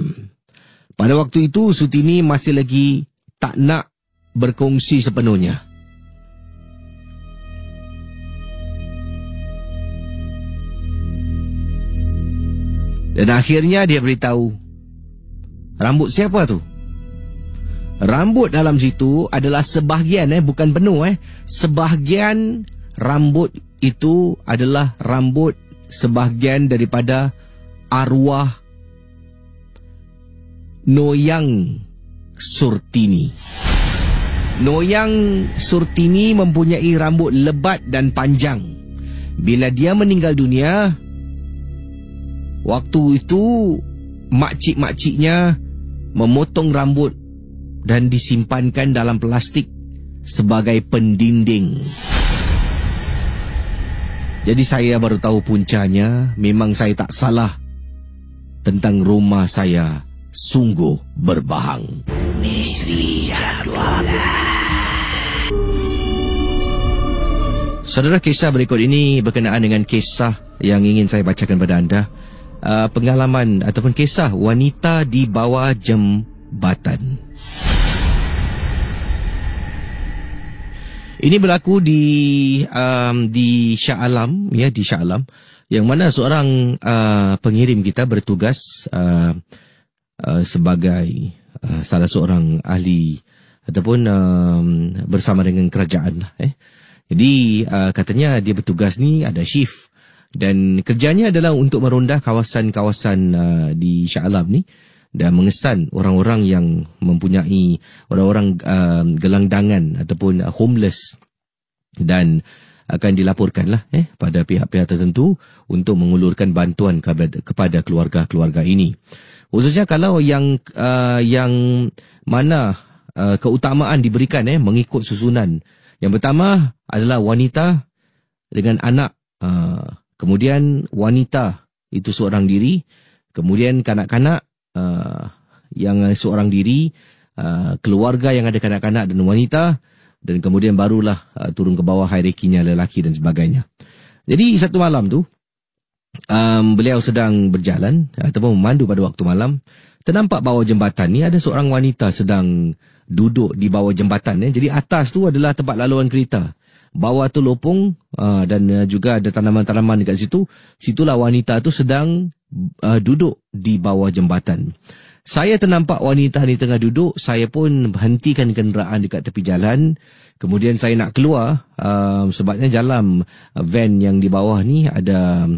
S1: Pada waktu itu Sutini masih lagi tak nak berkongsi sepenuhnya. Dan akhirnya dia beritahu, rambut siapa tu? Rambut dalam situ adalah sebahagian bukan penuh Sebahagian rambut itu adalah rambut sebahagian daripada arwah Noyang Surtini. Noyang Surtini mempunyai rambut lebat dan panjang. Bila dia meninggal dunia, waktu itu makcik-makciknya memotong rambut dan disimpankan dalam plastik sebagai pendinding. Jadi saya baru tahu puncanya. Memang saya tak salah. Tentang rumah saya sungguh berbahang. Misteri Jam 12. Saudara, kisah berikut ini berkenaan dengan kisah yang ingin saya bacakan pada anda. Pengalaman ataupun kisah wanita di bawah jambatan. Ini berlaku di Shah Alam, ya, di Shah Alam, yang mana seorang pengirim kita bertugas sebagai salah seorang ahli ataupun bersama dengan kerajaan lah. Jadi katanya dia bertugas ni ada shift dan kerjanya adalah untuk meronda kawasan-kawasan di Shah Alam ni dan mengesan orang-orang yang mempunyai orang-orang gelangdangan ataupun homeless, dan akan dilaporkanlah pada pihak-pihak tertentu untuk mengulurkan bantuan kepada keluarga-keluarga ini. Khususnya kalau yang mana keutamaan diberikan mengikut susunan. Yang pertama adalah wanita dengan anak, kemudian wanita itu seorang diri, kemudian kanak-kanak yang seorang diri, keluarga yang ada kanak-kanak dan wanita, dan kemudian barulah turun ke bawah hierarkinya lelaki dan sebagainya. Jadi satu malam tu beliau sedang berjalan ataupun memandu pada waktu malam, ternampak bawah jambatan ni ada seorang wanita sedang duduk di bawah jambatan. Jadi atas tu adalah tempat laluan kereta, bawah tu lopong dan juga ada tanaman-tanaman dekat situ. Situlah wanita tu sedang duduk di bawah jambatan. Saya ternampak wanita ni tengah duduk. Saya pun hentikan kenderaan dekat tepi jalan. Kemudian saya nak keluar sebabnya dalam van yang di bawah ni ada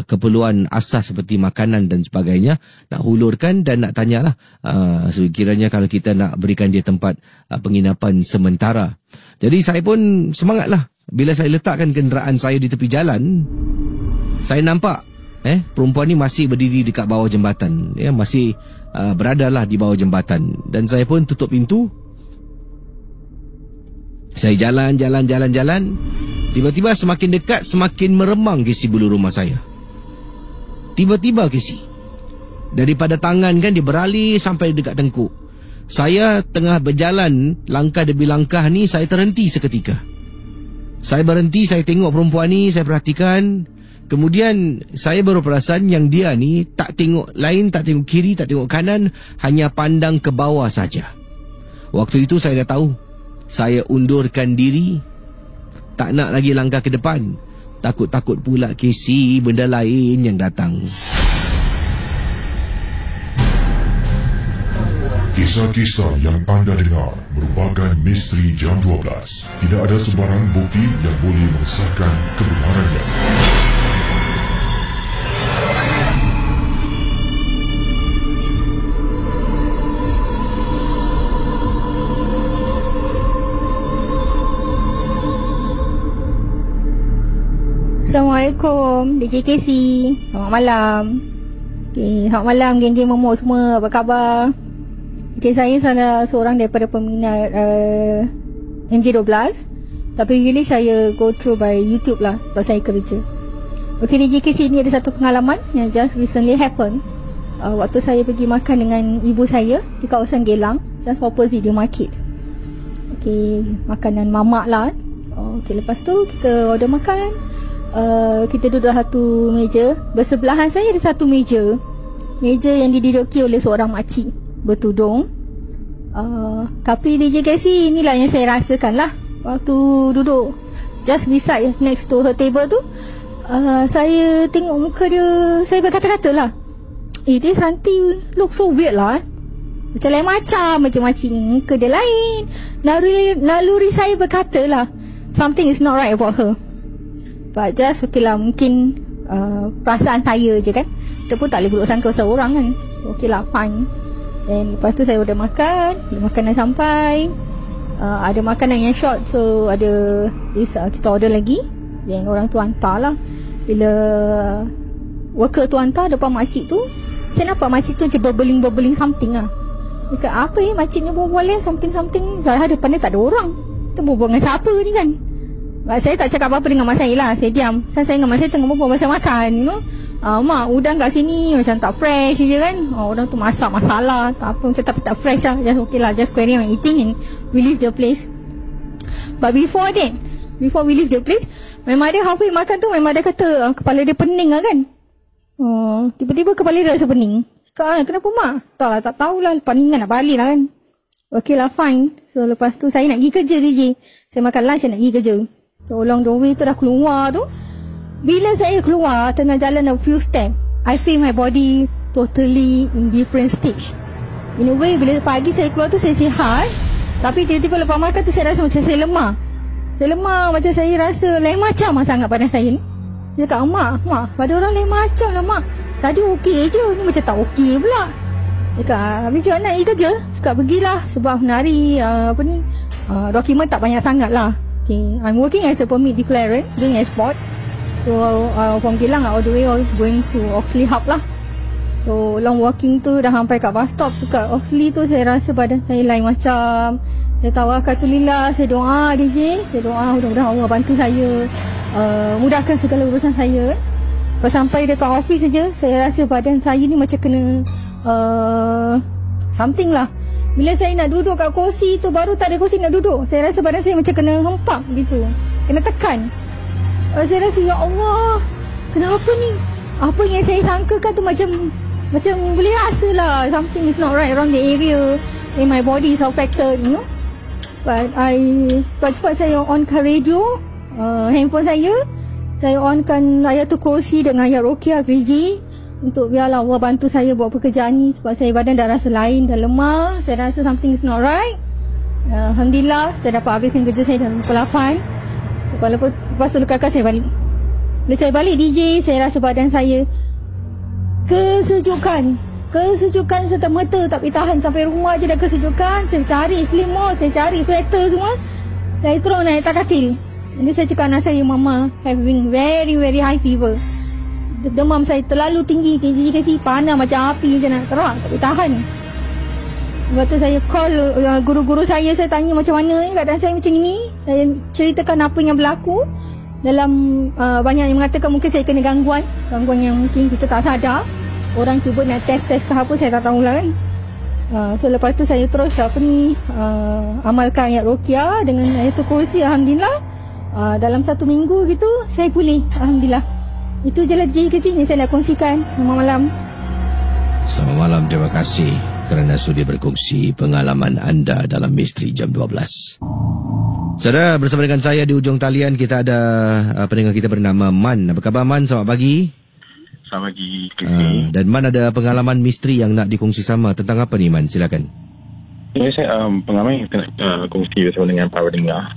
S1: keperluan asas seperti makanan dan sebagainya. Nak hulurkan dan nak tanyalah sekiranya kalau kita nak berikan dia tempat penginapan sementara. Jadi saya pun semangatlah. Bila saya letakkan kenderaan saya di tepi jalan, saya nampak perempuan ni masih berdiri dekat bawah jambatan, masih beradalah di bawah jambatan. Dan saya pun tutup pintu. Saya jalan. Tiba-tiba semakin dekat, semakin meremang kisi bulu rumah saya. Tiba-tiba kisi, daripada tangan kan dia beralih sampai dekat tengkuk. Saya tengah berjalan, langkah demi langkah ni, saya terhenti seketika. Saya berhenti, saya tengok perempuan ni, saya perhatikan. Kemudian saya baru perasan yang dia ni tak tengok lain, tak tengok kiri, tak tengok kanan, hanya pandang ke bawah saja. Waktu itu saya dah tahu. Saya undurkan diri, tak nak lagi langkah ke depan. Takut-takut pula kesi benda lain yang datang.
S3: Kisah-kisah yang anda dengar merupakan misteri Jam 12. Tidak ada sebarang bukti yang boleh mengesahkan kebenarannya.
S4: Assalamualaikum, DJ Casey. Selamat malam. Okay, selamat malam geng-geng Momo semua. Apa khabar? Okay, saya salah seorang daripada peminat MJ12. Tapi usually saya go through by YouTube lah sebab saya kerja. Okay, DJ Casey, ni ada satu pengalaman yang just recently happen. Waktu saya pergi makan dengan ibu saya di kawasan Geylang, just opposite the market. Okay, makanan mamak lah. Okay, lepas tu kita order makan. Kita duduk satu meja. Bersebelahan saya ada satu meja yang diduduki oleh seorang makcik bertudung. Tapi DJ Casey, inilah yang saya rasakan lah waktu duduk just beside next to her table tu. Saya tengok muka dia, saya berkata-kata lah, dia Santi look so weird lah. Macam lain macam makcik ni, muka dia lain. Naluri saya berkata lah, something is not right about her. But just okay lah, mungkin perasaan saya je kan. Kita pun tak boleh buruk sangka seorang kan. Okay lah, fine. And lepas tu saya order makan. Makanan sampai, ada makanan yang short, so ada this, kita order lagi. Then orang tu hantar lah. Bila worker tu hantar depan makcik tu, saya nampak makcik tu je berbeling something lah. Dia kata, apa makcik ni berbual something. Padahal depan dia tak ada orang. Kita berbual dengan siapa ni kan. Saya tak cakap apa-apa dengan mak saya lah. Saya diam. Saya dengan mak saya tengah berbual pasal makan, you know. Mak, udang kat sini macam tak fresh je kan. Udang tu masak masalah, tak apa, macam tapi tak fresh lah. Just okay lah, just carry on eating and we leave the place. But before we leave the place, my mother halfway makan tu, my mother kata kepala dia pening lah kan. Tiba-tiba kepala dia rasa pening. Kenapa mak? Tak lah, tak tahulah, peningan nak balik lah kan. Okay lah, fine. So lepas tu saya nak pergi kerja DJ. Saya makan lunch, saya nak pergi kerja. So along the way tu dah keluar tu, bila saya keluar tengah jalan a few step, I feel my body totally in different stage. In a way, bila pagi saya keluar tu saya sihat, tapi tiba-tiba lepas makan tu saya rasa macam saya lemah. Saya lemah, macam saya rasa lain macam lah sangat badan saya ni. Dia cakap, mak, pada orang lain macam lah mak. Tadi okey je, ni macam tak okey pula. Dia cakap, habis macam mana nak pergi kerja? Cakap, pergilah sebab hari dokumen tak banyak sangat lah. Okay, I'm working as a permit declarant doing export. So from Geylang all the way going to Oxley Hub lah. So long walking tu dah sampai kat bus stop tu kat Oxley tu, saya rasa badan saya lain macam. Saya tawakkalillah, saya doa DJ, saya doa mudah-mudahan Allah bantu saya, mudahkan segala urusan saya. Lepas sampai dekat office saja, saya rasa badan saya ni macam kena something lah. Bila saya nak duduk kat kursi tu, baru tak ada kursi nak duduk, saya rasa badan saya macam kena hempak gitu, kena tekan. Saya rasa, ya Allah, kenapa ni? Apa yang saya sangkakan tu macam boleh rasa lah something is not right around the area and my body is affected, you know. But cepat saya onkan radio, handphone saya onkan Ayatul Kursi dengan ayat Ruqyah Griji untuk biarlah Allah bantu saya buat pekerjaan ni, sebab saya badan dah rasa lain, dah lemah, saya rasa something is not right. Alhamdulillah saya dapat habiskan kerja saya dalam pukul 8. Lepas tu kakak saya balik. Bila saya balik DJ, saya rasa badan saya kesejukan serta mata tak boleh tahan. Sampai rumah je dah kesejukan. Saya cari selimut, saya cari sweater semua, saya terus naik atas katil. Jadi saya cakap anak saya, mama having very very high fever. Demam saya terlalu tinggi, kecil panas macam api macam nak terak, tak boleh tahan. Lepas tu saya call guru-guru saya tanya macam mana ni keadaan saya macam ni. Saya ceritakan apa yang berlaku. Dalam banyak yang mengatakan mungkin saya kena gangguan yang mungkin kita tak sadar. Orang cuba nak test ke apa, saya tak tahulah kan. So lepas tu saya terus amalkan ayat Ruqyah dengan Ayatul Kursi. Alhamdulillah dalam 1 minggu gitu saya pulih, Alhamdulillah. Itu je lah kecil yang saya nak kongsikan. Selamat malam.
S1: Selamat malam, terima kasih kerana sudi berkongsi pengalaman anda dalam Misteri Jam 12. Saudara, bersama dengan saya di ujung talian kita ada pendengar kita bernama Man. Apa khabar Man? Selamat pagi.
S5: Selamat pagi.
S1: Dan Man ada pengalaman misteri yang nak dikongsi sama. Tentang apa ni Man? Silakan.
S5: Saya pengalaman yang nak kongsi bersama dengan para pendengar.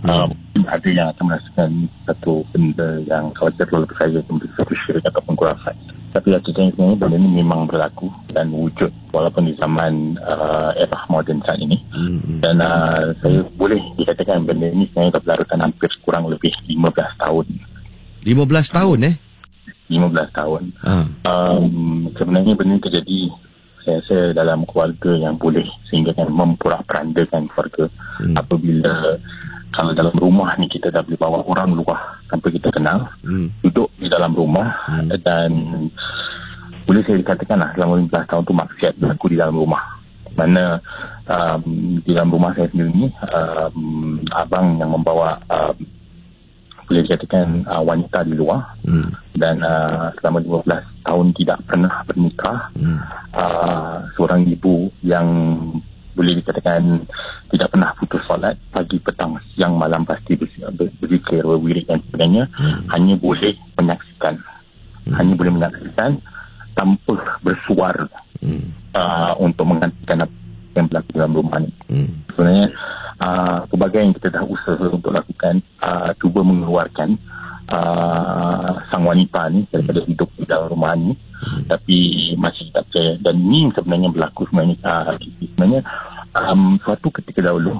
S5: Ada yang akan merasakan satu benda yang khawatir terlalu saya seperti satu syirik ataupun khurafat. Tapi hakikatnya sebenarnya benda ini memang berlaku dan wujud walaupun di zaman era moden saat ini. Dan saya boleh dikatakan benda ini sebenarnya telah berlarutan hampir kurang lebih 15 tahun. 15
S1: tahun
S5: 15 tahun. Sebenarnya benda ini terjadi saya rasa dalam keluarga yang boleh sehingga kan memporak-perandakan keluarga. Apabila kalau dalam rumah ni kita dah boleh bawa orang luar tanpa kita kenal, duduk di dalam rumah, dan boleh saya dikatakan lah dalam 15 tahun tu maksiat berlaku di dalam rumah. Mana di dalam rumah saya sendiri ni abang yang membawa boleh dikatakan wanita di luar, dan selama 15 tahun tidak pernah bernikah. Seorang ibu yang boleh dikatakan tidak pernah putus solat pagi, petang, siang, malam, pasti berzikir, berwirid dan sebagainya. Hanya boleh menyaksikan tanpa bersuara untuk menggantikan apa yang berlaku dalam rumah ni. Sebenarnya pelbagai yang kita dah usaha untuk lakukan, cuba mengeluarkan sang wanita ni daripada hidup di dalam rumah ni, tapi masih tak percaya. Dan ini sebenarnya berlaku sebenarnya suatu ketika dahulu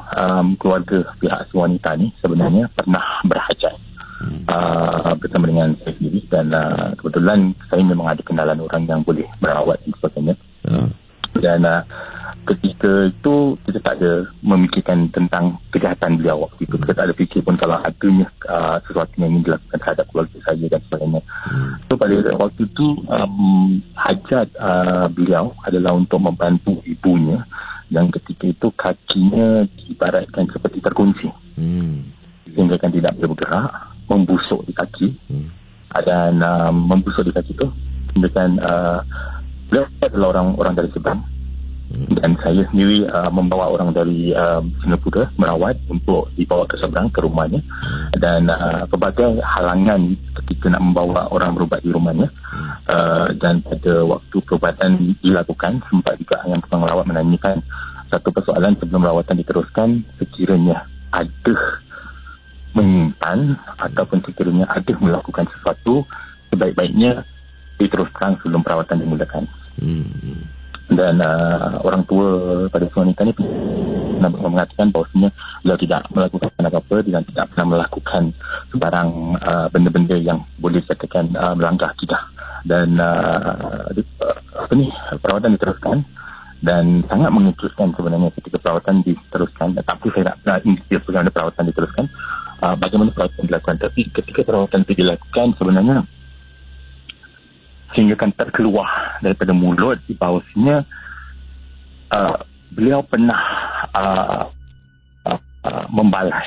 S5: keluarga pihak si wanita ni sebenarnya pernah berhajat bersama dengan saya sendiri, dan kebetulan saya memang ada kenalan orang yang boleh merawat dan sebagainya. Dan ketika itu kita tak ada memikirkan tentang kejahatan beliau waktu itu. Kita tak ada fikir pun kalau adanya sesuatu yang ingin dilakukan terhadap keluarga saya dan sebagainya. So pada waktu itu hajat beliau adalah untuk membantu ibunya yang ketika itu kakinya diibaratkan seperti terkunci, sehingga kan tidak boleh bergerak, membusuk di kaki, dan membusuk di kaki itu sehingga kan beliau adalah orang dari Sabang. Dan saya sendiri membawa orang dari Singapura merawat untuk dibawa ke seberang ke rumahnya, dan pelbagai halangan ketika nak membawa orang berubat di rumahnya, dan pada waktu perubatan dilakukan sempat juga yang tukang rawat menanyakan satu persoalan sebelum rawatan diteruskan, sekiranya ada menyimpan ataupun sekiranya ada melakukan sesuatu, sebaik-baiknya diteruskan sebelum perawatan dimulakan. Dan orang tua pada wanita ni mengatakan bahawasanya beliau tidak melakukan apa-apa dan tidak pernah melakukan sebarang benda-benda yang boleh dikatakan melanggar akidah. Dan perawatan diteruskan dan sangat mengejutkan sebenarnya ketika perawatan diteruskan. Tapi saya nak insist bagaimana perawatan diteruskan, bagaimana perawatan dilakukan. Tapi ketika perawatan itu dilakukan, sebenarnya sehingga kan terkeluar daripada mulut bahawasanya beliau pernah membalas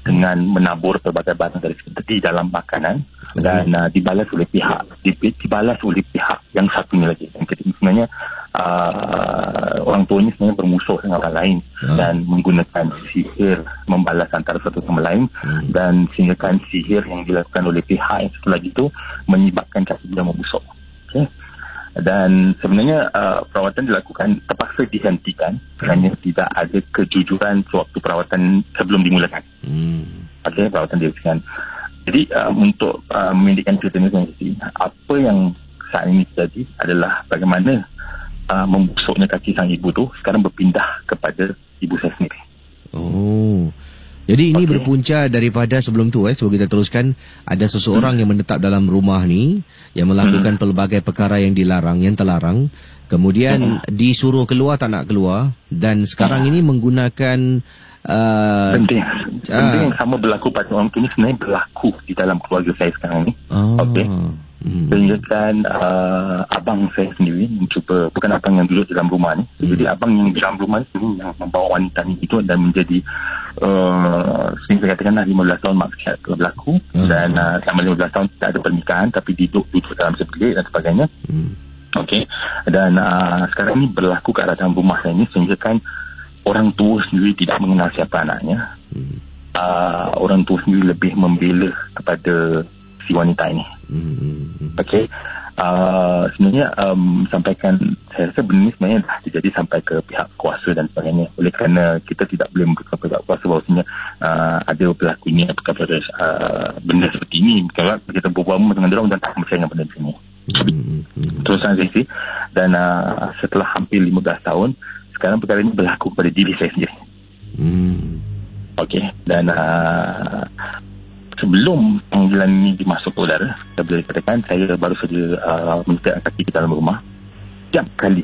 S5: dengan menabur pelbagai barang di dalam makanan, dan dibalas oleh pihak yang satunya lagi. Yang sebenarnya orang tuanya sebenarnya bermusuh dengan orang lain dan menggunakan sihir membalas antara satu sama lain, dan sehingga kan sihir yang dilakukan oleh pihak yang satu lagi itu menyebabkan kaki beliau membusuk. Okay. Dan sebenarnya perawatan dilakukan terpaksa dihentikan kerana tidak ada kejujuran sewaktu perawatan sebelum dimulakan. Okay, perawatan dihentikan. Jadi untuk memendekkan ceritanya, apa yang saat ini terjadi adalah bagaimana membusuknya kaki sang ibu tu sekarang berpindah kepada ibu saya sendiri.
S1: Jadi ini berpunca daripada sebelum tu sebelum kita teruskan, ada seseorang yang menetap dalam rumah ni yang melakukan pelbagai perkara yang dilarang, yang terlarang, kemudian disuruh keluar tak nak keluar, dan sekarang ini menggunakan
S5: benda yang sama berlaku pada orang tu ni sebenarnya berlaku di dalam keluarga saya sekarang ni. Okey. Sehingga kan abang saya sendiri mencuba, bukan abang yang duduk dalam rumah ni, jadi abang yang dalam rumah ni yang membawa wanita ni itu dan menjadi sehingga katakanlah 15 tahun maksiat telah berlaku, dan selama 15 tahun tidak ada pernikahan tapi duduk dalam sebilik dan sebagainya. Okey. Dan sekarang ni berlaku ke arah dalam rumah saya ni, sehingga kan orang tua sendiri tidak mengenal siapa anaknya. Orang tua sendiri lebih membela kepada si wanita ini. Okey. Sebenarnya sampaikan, saya rasa benda ni sebenarnya dah terjadi sampai ke pihak kuasa dan sebagainya. Oleh kerana kita tidak boleh memberikan pihak kuasa bahawasanya ada berlakunya kepada benda seperti ini. Kalau kita berbual dengan dia orang dan tak percaya dengan benda di sini. Terusan sisi. Dan setelah hampir 15 tahun, sekarang perkara ini berlaku kepada diri saya sendiri. Okey. Dan sebelum panggilan ini dimasuk ke udara, saya boleh katakan saya baru saja menjejakkan kaki ke dalam rumah. Setiap kali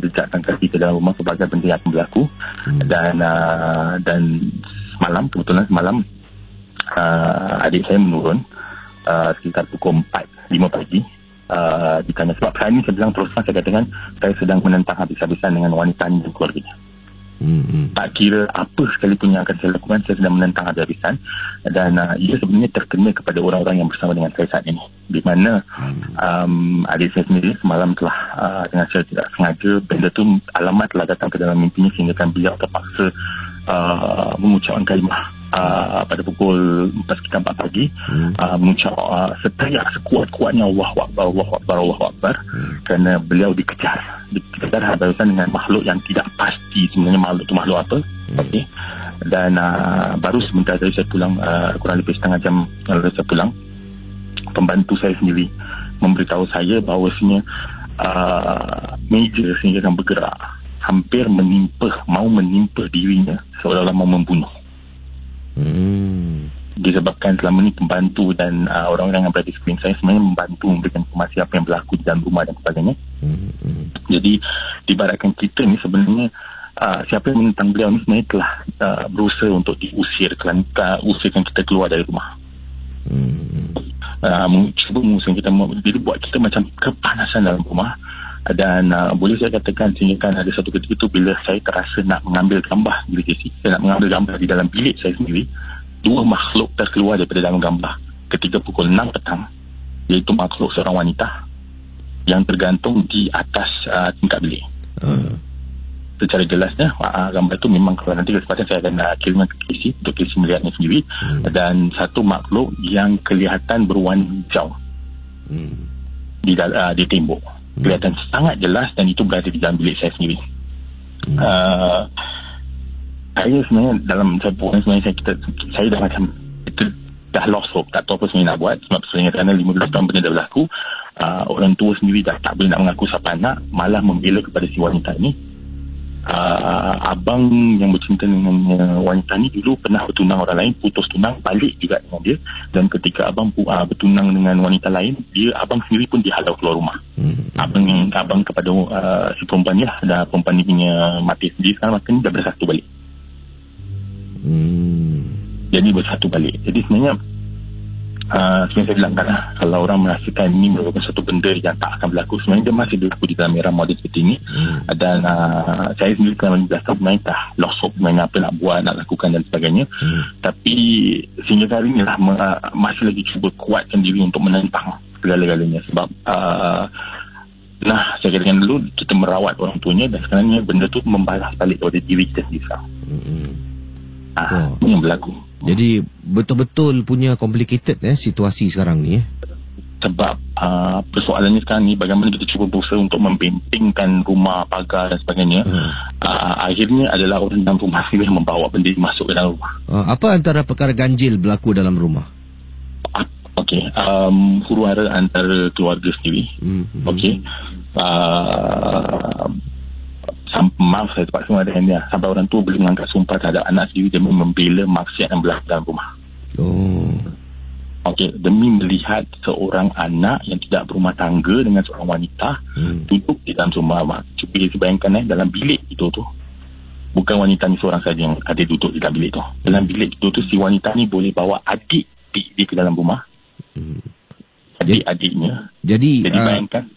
S5: jejakkan kaki ke dalam rumah, pelbagai benda yang akan berlaku. Dan semalam, kebetulan semalam adik saya menurun sekitar pukul 4-5 pagi. Ditanya sebab saya ni, saya bilang terus terang, saya katakan saya sedang menentang habis-habisan dengan wanita ini dan keluarganya. Tak kira apa sekalipun yang akan saya lakukan, saya sedang menentang habis-habisan. Dan ia sebenarnya terkena kepada orang-orang yang bersama dengan saya saat ini, di mana adik saya sendiri semalam telah dengan saya tidak sengaja, benda tu alamat telah datang ke dalam mimpinya, sehingga kan beliau terpaksa mengucapkan kalimah pada pukul 4 pagi, mengucap seteriak sekuat-kuatnya Allahu Akbar, Allahu Akbar, Allahu Akbar, kerana beliau dikejar habis-habisan dengan makhluk yang tidak pasti sebenarnya makhluk itu makhluk apa. Okey. Dan baru sebentar tadi saya pulang, kurang lebih setengah jam lalu saya pulang, pembantu saya sendiri memberitahu saya bahawasanya meja sehingga akan bergerak, hampir mau menimpa dirinya, seolah-olah mau membunuh. disebabkan selama ni pembantu dan orang-orang yang berada di sekeliling saya sebenarnya membantu memberikan informasi apa yang berlaku di dalam rumah dan sebagainya. Jadi diibaratkan kita ni sebenarnya siapa yang menentang beliau ni sebenarnya telah berusaha untuk usirkan kita keluar dari rumah. Cuba mengusirkan kita, jadi buat kita macam kepanasan dalam rumah. Dan boleh saya katakan sehingga ada satu ketika itu bila saya terasa nak mengambil gambar saya nak mengambil gambar di dalam bilik saya sendiri, dua makhluk terkeluar daripada dalam gambar ketika pukul 6 petang, iaitu makhluk seorang wanita yang tergantung di atas tingkap bilik. Secara jelasnya gambar itu memang, kalau nanti kesempatan saya akan kirimkan ke Casey untuk Casey melihatnya sendiri. Dan satu makhluk yang kelihatan berwarna hijau di tembok, kelihatan sangat jelas, dan itu berada di dalam bilik saya sendiri. Saya sebenarnya dalam saya dah macam itu, dah lost hope, tak tahu apa sebenarnya nak buat. Sebab sebenarnya kerana 15 tahun benda dah berlaku, orang tua sendiri dah tak boleh nak mengaku siapa anak, malah membela kepada si wanita ini. Abang yang bercinta dengan wanita ni dulu pernah bertunang orang lain, putus tunang, balik juga dengan dia. Dan ketika abang bertunang dengan wanita lain, abang sendiri pun dihalau keluar rumah. Abang kepada si perempuan ni lah, dah perempuan ni punya mati sendiri, sekarang maka ni dah bersatu balik. Jadi bersatu balik. Jadi sebenarnya sebenarnya saya bilang kan, kalau orang merasakan ini merupakan satu benda yang tak akan berlaku, sebenarnya dia masih berlaku di dalam era moden seperti ini. Dan saya sendiri selama 15 tahun sebenarnya dah lost hope sebenarnya apa nak buat, nak lakukan dan sebagainya. Tapi sehingga hari inilah masih lagi cuba kuatkan diri untuk menentang segala-galanya. Sebab saya katakan dulu kita merawat orang tuanya, dan sekarang ni benda tu membalas balik kepada diri kita sendiri. Ini yang berlaku.
S1: Jadi betul-betul punya complicated situasi sekarang ni.
S5: Sebab persoalannya sekarang ni, bagaimana kita cuba berusaha untuk membentengkan rumah, pagar dan sebagainya. Akhirnya adalah orang dalam rumah sendiri yang membawa benda masuk ke dalam rumah.
S1: Apa antara perkara ganjil berlaku dalam rumah?
S5: Okey, huru-hara antara keluarga sendiri. Okey. Maaf saya terpaksa mengatakan dia, sampai orang tua boleh mengangkat sumpah terhadap anak sendiri demi membela maksiat yang berlaku dalam rumah. Okey, demi melihat seorang anak yang tidak berumah tangga dengan seorang wanita duduk di dalam rumah. Cuba bayangkan dalam bilik itu tu, bukan wanita ni seorang saja yang ada duduk di dalam bilik tu. Dalam bilik itu tu si wanita ni boleh bawa adik dia ke dalam rumah. Adik-adiknya. Jadi bayangkan,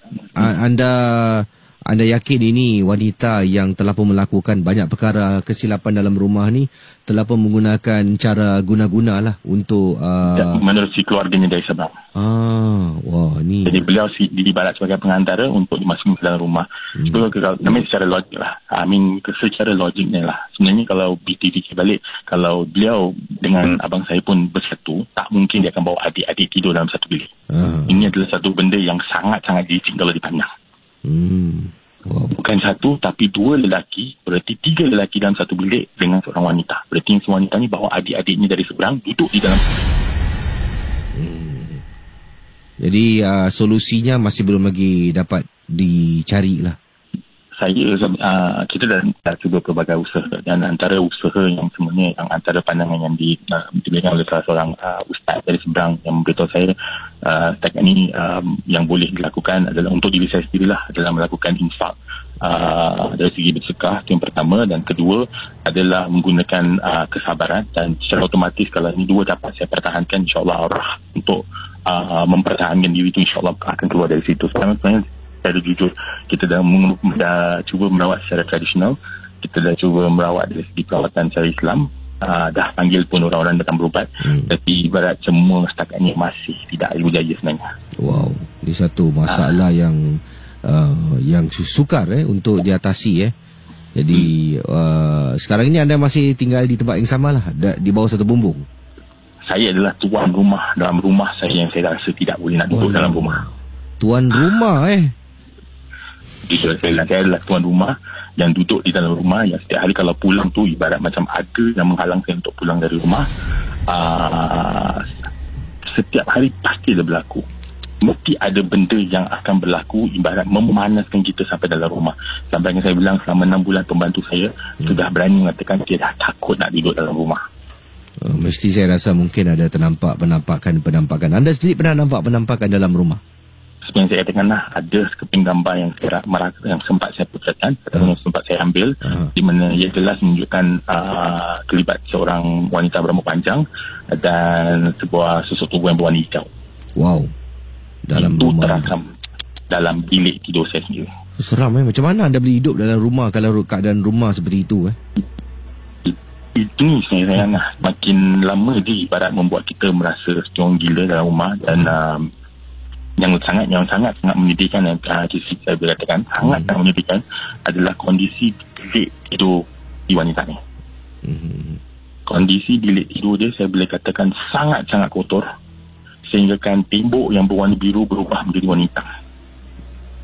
S5: anda yakin ini wanita yang telah pun melakukan banyak perkara kesilapan dalam rumah ni telah pun menggunakan cara guna-guna lah untuk menurut si keluarganya dari sebab.
S1: Ni.
S5: Jadi beliau diibarat sebagai pengantara untuk dimasukkan ke dalam rumah. Namanya secara logik lah. Secara logiknya lah. Sebenarnya kalau fikir balik, kalau beliau dengan abang saya pun bersatu, tak mungkin dia akan bawa adik-adik tidur dalam satu bilik. Ini adalah satu benda yang sangat-sangat licik kalau dipandang. Bukan satu tapi dua lelaki, berarti 3 lelaki dalam satu bilik dengan seorang wanita. Berarti si wanita ni bawa adik-adiknya dari seberang duduk di dalam.
S1: Jadi solusinya masih belum lagi dapat dicari lah.
S5: Kita dah cuba pelbagai usaha, dan antara usaha yang sebenarnya yang antara pandangan yang diberikan oleh salah seorang ustaz dari seberang yang memberitahu saya setakat ni yang boleh dilakukan adalah untuk diri saya sendirilah, adalah melakukan infak dari segi bersedekah. Itu yang pertama. Dan kedua adalah menggunakan kesabaran, dan secara otomatis kalau ni dua dapat saya pertahankan, insyaAllah Allah untuk mempertahankan diri itu insyaAllah akan keluar dari situ. Sebenarnya secara jujur, kita dah cuba merawat secara tradisional, kita dah cuba merawat dari segi perawatan secara Islam, dah panggil pun orang-orang datang berubat, tapi ibarat semua setakat ni masih tidak berjaya sebenarnya.
S1: Wow, ini satu masalah yang sukar untuk diatasi. Jadi sekarang ini anda masih tinggal di tempat yang sama lah, di bawah satu bumbung.
S5: Saya adalah tuan rumah dalam rumah saya yang saya rasa tidak boleh nak duduk dalam rumah.
S1: Tuan rumah
S5: Saya adalah tuan rumah yang duduk di dalam rumah, yang setiap hari kalau pulang tu ibarat macam ada yang menghalang saya untuk pulang dari rumah. Setiap hari pasti ada berlaku. Mesti ada benda yang akan berlaku, ibarat memanaskan kita sampai dalam rumah. Sampai yang saya bilang selama 6 bulan pembantu saya sudah berani mengatakan dia dah takut nak duduk dalam rumah.
S1: Mesti saya rasa mungkin ada ternampak penampakan. Anda sendiri pernah nampak penampakan dalam rumah?
S5: Seperti yang saya katakan lah, ada sekeping gambar yang sempat saya putarkan, yang sempat saya ambil, di mana ia jelas menunjukkan terlibat seorang wanita berambut panjang dan sebuah susuk tubuh yang berwarna hijau.
S1: Wow. Dalam
S5: itu
S1: rumah
S5: terakam dalam bilik tidur saya sendiri.
S1: Seram Macam mana anda boleh hidup dalam rumah kalau keadaan rumah seperti itu
S5: Itu ni sebenarnya lah. Makin lama dia ibarat membuat kita merasa strong gila dalam rumah. Dan yang sangat menyedihkan, yang saya boleh katakan sangat menyedihkan adalah kondisi bilik tidur di wanita ni. Kondisi bilik tidur dia saya boleh katakan sangat-sangat kotor, sehingga kan tembok yang berwarna biru berubah menjadi warna hitam.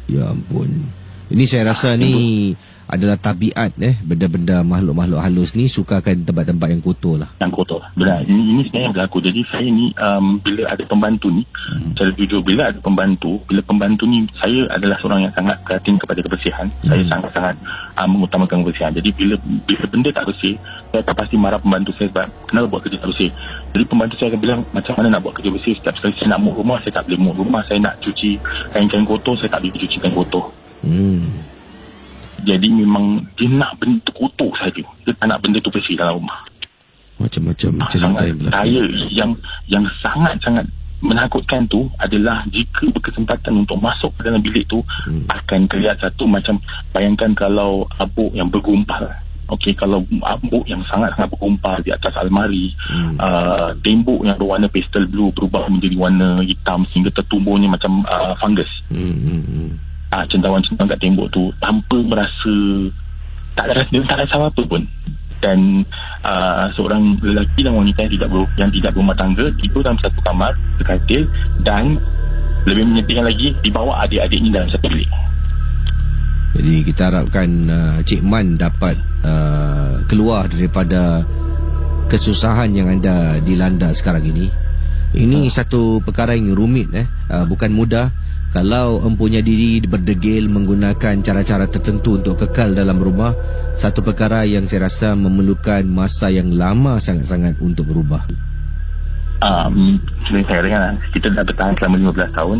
S1: Ya ampun. Ini saya rasa ni adalah tabiat benda-benda makhluk-makhluk halus ni sukakan tempat-tempat yang kotor lah. Yang kotor. Benar. Ini sebenarnya yang berlaku. Jadi saya ni bila ada pembantu ni, cara jujur, bila ada pembantu, ni saya adalah seorang yang sangat perhatian kepada kebersihan. Saya sangat-sangat mengutamakan kebersihan. Jadi bila benda tak bersih, saya tak pasti marah pembantu saya sebab kenapa buat kerja tak bersih. Jadi pembantu saya akan bilang macam mana nak buat kerja bersih. Setiap sekali saya nak mop rumah, saya tak boleh mop rumah. Saya nak cuci kain-kain kotor, saya tak boleh cuci kain kotor. Jadi memang dia nak benda tu kotor saja. Dia tak nak benda tu bersih dalam rumah. Macam-macam cerita yang berlaku. Saya yang sangat-sangat menakutkan tu adalah jika berkesempatan untuk masuk ke dalam bilik tu, akan terlihat satu macam, bayangkan kalau abuk yang bergumpal. Okey, kalau abuk yang sangat-sangat bergumpal di atas almari, tembok yang berwarna pastel blue berubah menjadi warna hitam sehingga tertumbuhnya macam fungus. Cendawan-cendawan kat tembok tu tanpa merasa tak ada rasa apa pun. Dan seorang lelaki dan wanita yang tidak berumah tangga tidur dalam satu kamar berkatil, dan lebih menyedihkan lagi dibawa adik-adiknya dalam satu bilik. Jadi kita harapkan Cik Man dapat keluar daripada kesusahan yang anda dilanda sekarang ini. Ini satu perkara yang rumit, bukan mudah. Kalau empunya diri berdegil menggunakan cara-cara tertentu untuk kekal dalam rumah, satu perkara yang saya rasa memerlukan masa yang lama sangat-sangat untuk berubah. Sebenarnya saya katakan, kita dah bertahan selama 15 tahun.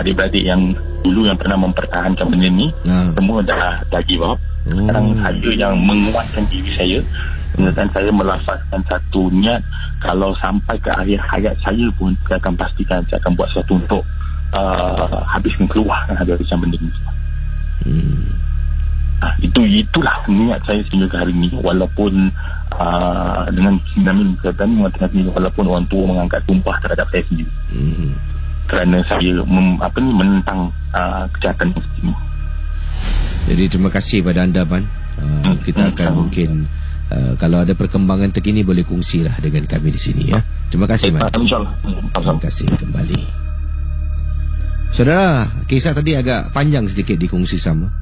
S1: Adik-beradik yang dulu yang pernah mempertahankan benda ni, semua dah give up. Sekarang saya yang menguatkan diri saya. Dan saya melafazkan satu niat, kalau sampai ke akhir hayat saya pun, saya akan pastikan saya akan buat sesuatu untuk habiskan keluarkan habis-habisan benda ni. Itulah niat saya sehingga hari ini. Walaupun dengan kami mengatakan ini, walaupun orang tua mengangkat tumpah terhadap saya sendiri, kerana saya menentang kejahatan ini. Jadi terima kasih pada anda, Man. Kita akan mungkin kalau ada perkembangan terkini boleh kongsilah dengan kami di sini, ya. Terima kasih, Man. InsyaAllah. Terima kasih kembali. Saudara, kisah tadi agak panjang sedikit dikongsi sama,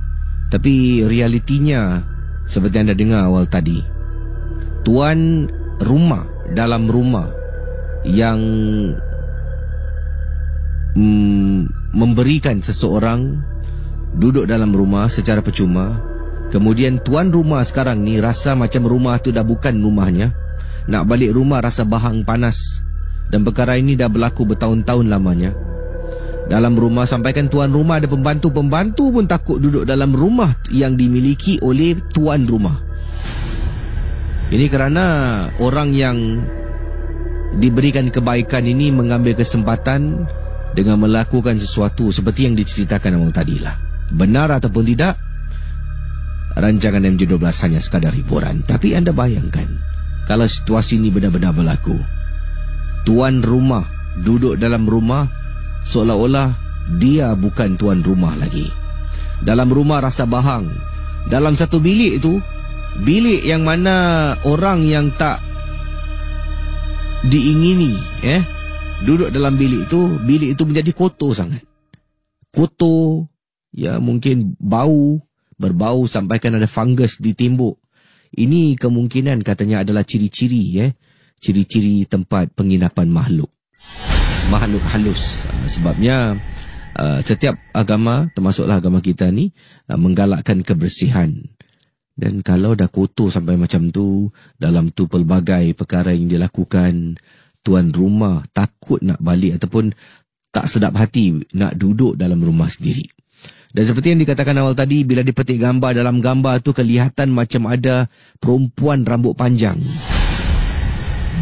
S1: tapi realitinya seperti anda dengar awal tadi, tuan rumah dalam rumah yang memberikan seseorang duduk dalam rumah secara percuma. Kemudian tuan rumah sekarang ni rasa macam rumah tu dah bukan rumahnya, nak balik rumah rasa bahang panas. Dan perkara ini dah berlaku bertahun-tahun lamanya. Dalam rumah, sampaikan tuan rumah ada pembantu-pembantu pun takut duduk dalam rumah yang dimiliki oleh tuan rumah. Ini kerana orang yang diberikan kebaikan ini mengambil kesempatan dengan melakukan sesuatu seperti yang diceritakan awal tadilah. Benar ataupun tidak, rancangan MJ12 hanya sekadar hiburan. Tapi anda bayangkan, kalau situasi ini benar-benar berlaku, tuan rumah duduk dalam rumah seolah-olah dia bukan tuan rumah lagi. Dalam rumah rasa bahang. Dalam satu bilik itu, bilik yang mana orang yang tak diingini duduk dalam bilik itu menjadi kotor sangat. Kotor, ya mungkin berbau sampaikan ada fungus di tembok. Ini kemungkinan katanya adalah ciri-ciri ciri-ciri tempat penginapan makhluk halus. Sebabnya setiap agama, termasuklah agama kita ni, menggalakkan kebersihan. Dan kalau dah kotor sampai macam tu, dalam tu pelbagai perkara yang dilakukan, tuan rumah takut nak balik ataupun tak sedap hati nak duduk dalam rumah sendiri. Dan seperti yang dikatakan awal tadi, bila dipetik gambar, dalam gambar tu kelihatan macam ada perempuan rambut panjang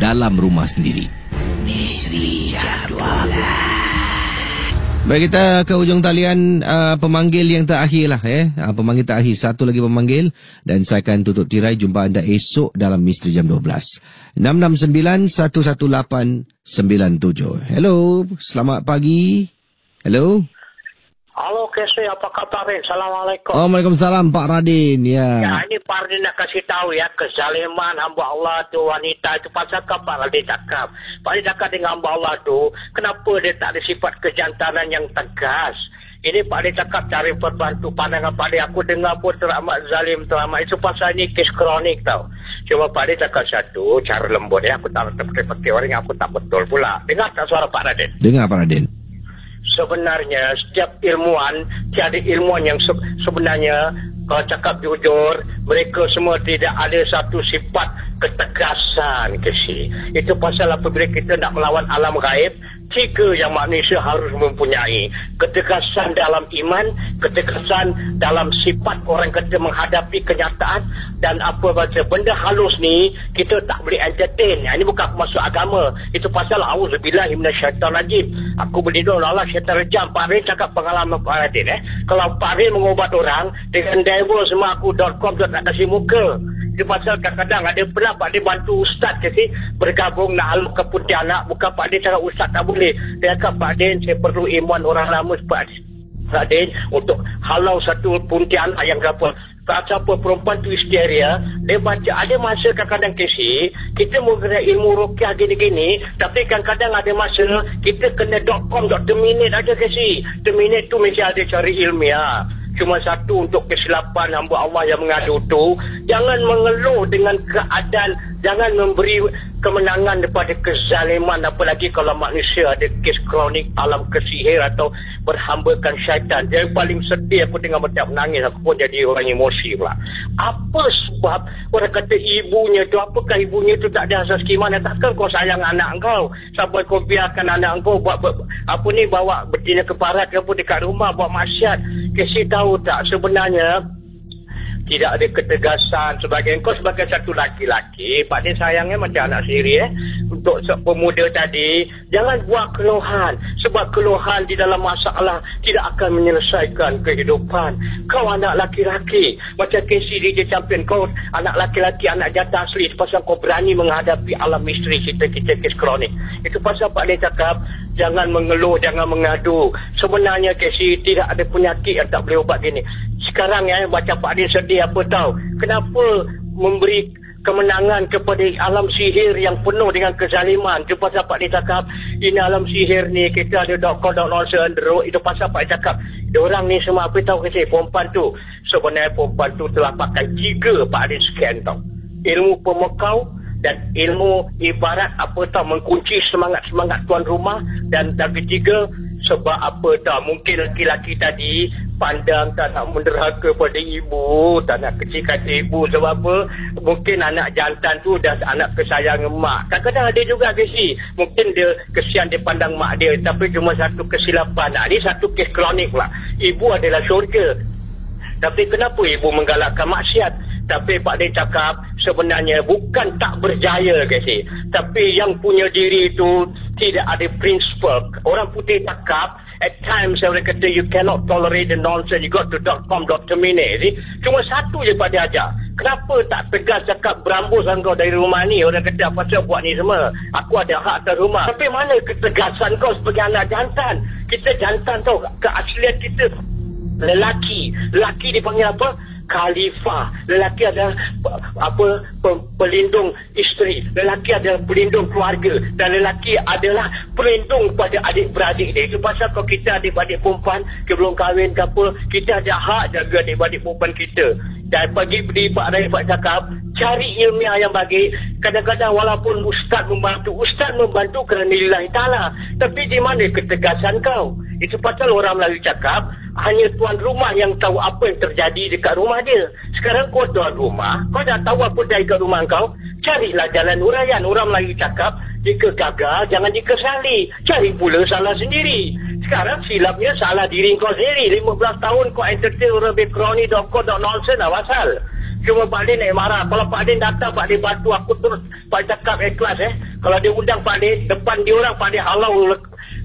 S1: dalam rumah sendiri. Misteri Jam 12. Baik, kita ke ujung talian pemanggil yang terakhir lah. Pemanggil terakhir, satu lagi pemanggil. Dan saya akan tutup tirai. Jumpa anda esok dalam Misteri Jam 12. 669-11897. Hello, selamat pagi. Hello.
S6: Halo Kesri, apa kabar? Assalamualaikum.
S1: Waalaikumsalam Pak Radin. Ya,
S6: ini Pak Radin nak kasih tahu ya, kezaliman hamba Allah tu wanita itu pasal Pak Radin cakap. Pak Radin cakap dengan hamba Allah tu, kenapa dia tak ada sifat kejantanan yang tegas? Ini Pak Radin cakap cari perbantu pandangan Pak Radin. Aku dengar pun teramat zalim, teramat. Itu pasal ni kes kronik tau. Cuma Pak Radin cakap satu, cara lembut ya. Aku tak pakai orang yang aku tak betul pula. Dengar tak suara Pak Radin?
S1: Dengar Pak Radin.
S6: Sebenarnya setiap ilmuwan, tiada ilmuwan yang sebenarnya kalau cakap jujur, mereka semua tidak ada satu sifat ketegasan Kesy. Itu pasal apabila kita nak melawan alam gaib, tiga yang manusia harus mempunyai. Ketegasan dalam iman, ketegasan dalam sifat orang kata menghadapi kenyataan, dan apa baca benda halus ni kita tak boleh entertain. Ini bukan masuk agama. Itu pasal auzubillahi minasyaitanirrajim. Aku berlindung Allah syaitan rejam. Pak Rin cakap pengalaman Pak Radin. Kalau Pak Rin mengubat orang dengan devilsemaku.com tu tak kasih muka. Itu pasal kadang-kadang ada pernah Pak Din bantu Ustaz kasi bergabung nak haluk ke Pontianak. Bukan Pak Din cakap Ustaz tak boleh. Dia cakap Pak Din saya perlu iman orang lama Pak Din untuk halau satu Pontianak yang berapa. Siapa perempuan tu histeria, dia baca ada masa kadang-kadang Kesy, kita menggunakan ilmu ruqyah gini-gini, tapi kadang-kadang ada masa kita kena .com, .minute aja Kesy. .minute tu mesti ada cari ilmiah. Cuma satu untuk kesilapan hamba Allah yang mengadu tu, jangan mengeluh dengan keadaan, jangan memberi kemenangan daripada kezaliman, apalagi kalau manusia ada kes kronik alam kesihir atau berhambakan syaitan. Yang paling sedih aku tengah macam menangis, aku pun jadi orang emosi pula. Apa sebab orang kata ibunya tu, apakah ibunya tu tak ada asas iman? Takkan kau sayang anak kau sampai kau biarkan anak kau buat bawa betina ke barat ke pun dekat rumah buat maksiat. Kesy tahu tak sebenarnya tidak ada ketegasan sebagai kau sebagai satu laki-laki. Pak Din sayangnya macam anak sendiri untuk pemuda tadi, jangan buat keluhan, sebab keluhan di dalam masalah tidak akan menyelesaikan kehidupan. Kau anak laki-laki macam Kesy DJ Champion, kau anak laki-laki, anak jantan asli. Itu pasal kau berani menghadapi alam misteri kita kes kronik. Itu pasal Pak Din cakap jangan mengeluh, jangan mengadu. Sebenarnya Kesy tidak ada penyakit yang tak boleh ubat gini. Sekarang baca Pak Din sedih apa tahu. Kenapa memberi kemenangan kepada alam sihir yang penuh dengan kezaliman? Itu pasal Pak Din cakap ini alam sihir ni kita ada .com.nonsense. Itu pasal Pak Din cakap diorang ni semua apa tahu Kesy, perempuan tu sebenarnya perempuan tu telah pakai 3 Pak Din scan tau. Ilmu pemekau dan ilmu ibarat apa tahu mengunci semangat-semangat tuan rumah, dan ketiga sebab apa tahu mungkin laki-laki tadi pandang tak nak menderhaka pada ibu, tak nak kecilkan ibu. Sebab apa? Mungkin anak jantan tu dah anak kesayangan mak. Kadang-kadang ada juga Kesy, mungkin dia kesian dia pandang mak dia, tapi cuma satu kesilapan. Ini satu kes kronik pula. Ibu adalah syurga, tapi kenapa ibu menggalakkan maksiat? Tapi Pak Din cakap sebenarnya bukan tak berjaya Kesy, tapi yang punya diri itu tidak ada prinsipal. Orang putih cakap at times orang kata you cannot tolerate the nonsense, you got to .com.minute. Cuma satu je Pak Din ajar. Kenapa tak tegas cakap berambus kau dari rumah ni? Orang kata apa saya buat ni semua, aku ada hak atas rumah. Tapi mana ketegasan kau sebagai anak jantan? Kita jantan tau, keaslian kita lelaki dipanggil apa? Khalifah. Lelaki adalah pelindung isteri, lelaki adalah pelindung keluarga, dan lelaki adalah pelindung pada adik-beradik dia. Itu pasal kalau kita adik-beradik perempuan belum kahwin ke apa, kita ada hak jaga adik-beradik perempuan kita. Dan bagi Pak Raifat cakap cari ilmiah yang bagi. Kadang-kadang walaupun ustaz membantu kerana lillahi ta'ala, tapi di mana ketegasan kau? Itu pasal orang Melayu cakap hanya tuan rumah yang tahu apa yang terjadi dekat rumah dia. Sekarang kau tuan rumah, kau dah tahu apa dari kat rumah kau, carilah jalan uraian. Orang Melayu cakap, jika gagal, jangan dikesali. Cari pula salah sendiri. Sekarang silapnya salah diri kau sendiri. 15 tahun kau entertain orang background ni, kau dah nonsense lah pasal. Cuma Pak Din naik marah. Kalau Pak Din datang, Pak Din bantu aku terus. Pak cakap ikhlas Kalau dia undang Pak Din, depan dia orang, Pak Din halau.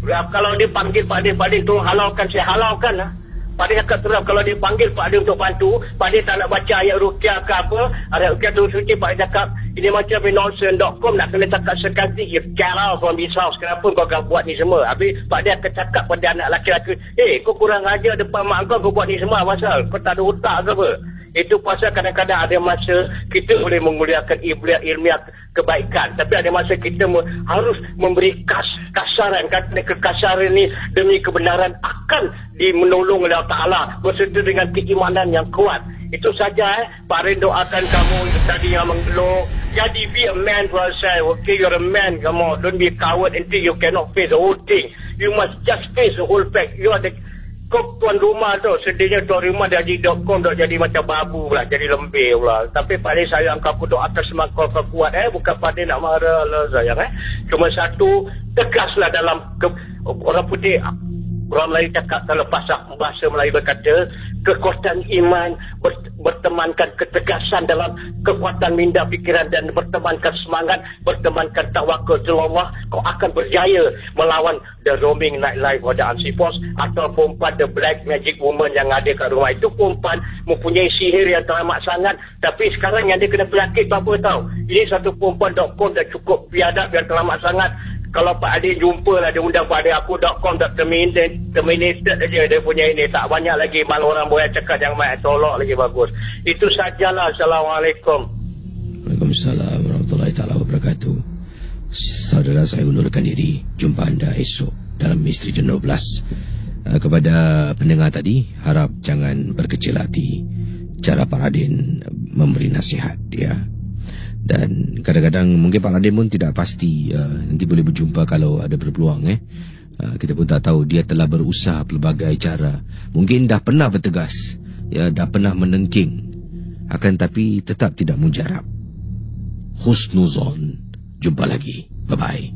S6: Kalau dia panggil Pak Din tolong halaukan, saya halaukan lah. Pak Din cakap terus, kalau dia panggil Pak Din untuk bantu, Pak Din tak nak baca ayat ruqyah ke apa, ayat ruqyah tu suci, Pak Din cakap, ini macam nonsense.com, nak kena cakap sekali, you get out from this house, kenapa kau akan buat ni semua? Habis Pak Din akan cakap pada anak lelaki-lelaki, kau kurang ajar depan mak kau buat ni semua, pasal kau tak ada otak ke apa? Itu pasal kadang-kadang ada masa kita boleh menguliakan ilmiah kebaikan, tapi ada masa kita harus memberi kasaran. Kerana kekasaran ini demi kebenaran akan menolong oleh Allah Ta'ala berserta dengan keimanan yang kuat. Itu saja Pak Rin doakan kamu tadi yang mengeluh. Jadi be a man for yourself. Okay, you're a man. Come on, don't be a coward until you cannot face the whole thing. You must just face the whole fact. You are the kau tuan rumah tu, sedihnya tuan rumah dah jadi.com dah jadi macam babu pula, jadi lembih pula. Tapi Pak Din sayang kau doakan semangat kau kuat bukan Pak Din nak marah lah sayang Cuma satu, tegaslah dalam orang putih, orang Melayu cakap kalau bahasa Melayu berkata, kekuatan iman bertemankan ketegasan dalam kekuatan minda fikiran dan bertemankan semangat, bertemankan tawakal Allah, kau akan berjaya melawan the roaming nightlife or the unsipos atau perempuan the black magic woman yang ada kat rumah. Itu perempuan mempunyai sihir yang teramat sangat, tapi sekarang yang dia kena penyakit apa tahu? Ini satu perempuan.com dah cukup biadab yang teramat sangat. Kalau Pak Adin jumpa lah, dia undang Pak Adin, aku.com dah terminated aja dia punya ini. Tak banyak lagi malu orang boleh cakap yang main tolak lagi bagus. Itu sajalah. Assalamualaikum.
S1: Waalaikumsalam warahmatullahi taala wabarakatuh. Saudara, saya undurkan diri. Jumpa anda esok dalam Misteri Jam 12. Kepada pendengar tadi, harap jangan berkecil hati cara Pak Adin memberi nasihat Dan kadang-kadang mungkin Pak Radim pun tidak pasti nanti boleh berjumpa kalau ada berpeluang kita pun tak tahu. Dia telah berusaha pelbagai cara, mungkin dah pernah bertegas, dah pernah menengking, akan tapi tetap tidak mujarab. Husnuzon. Jumpa lagi. Bye-bye.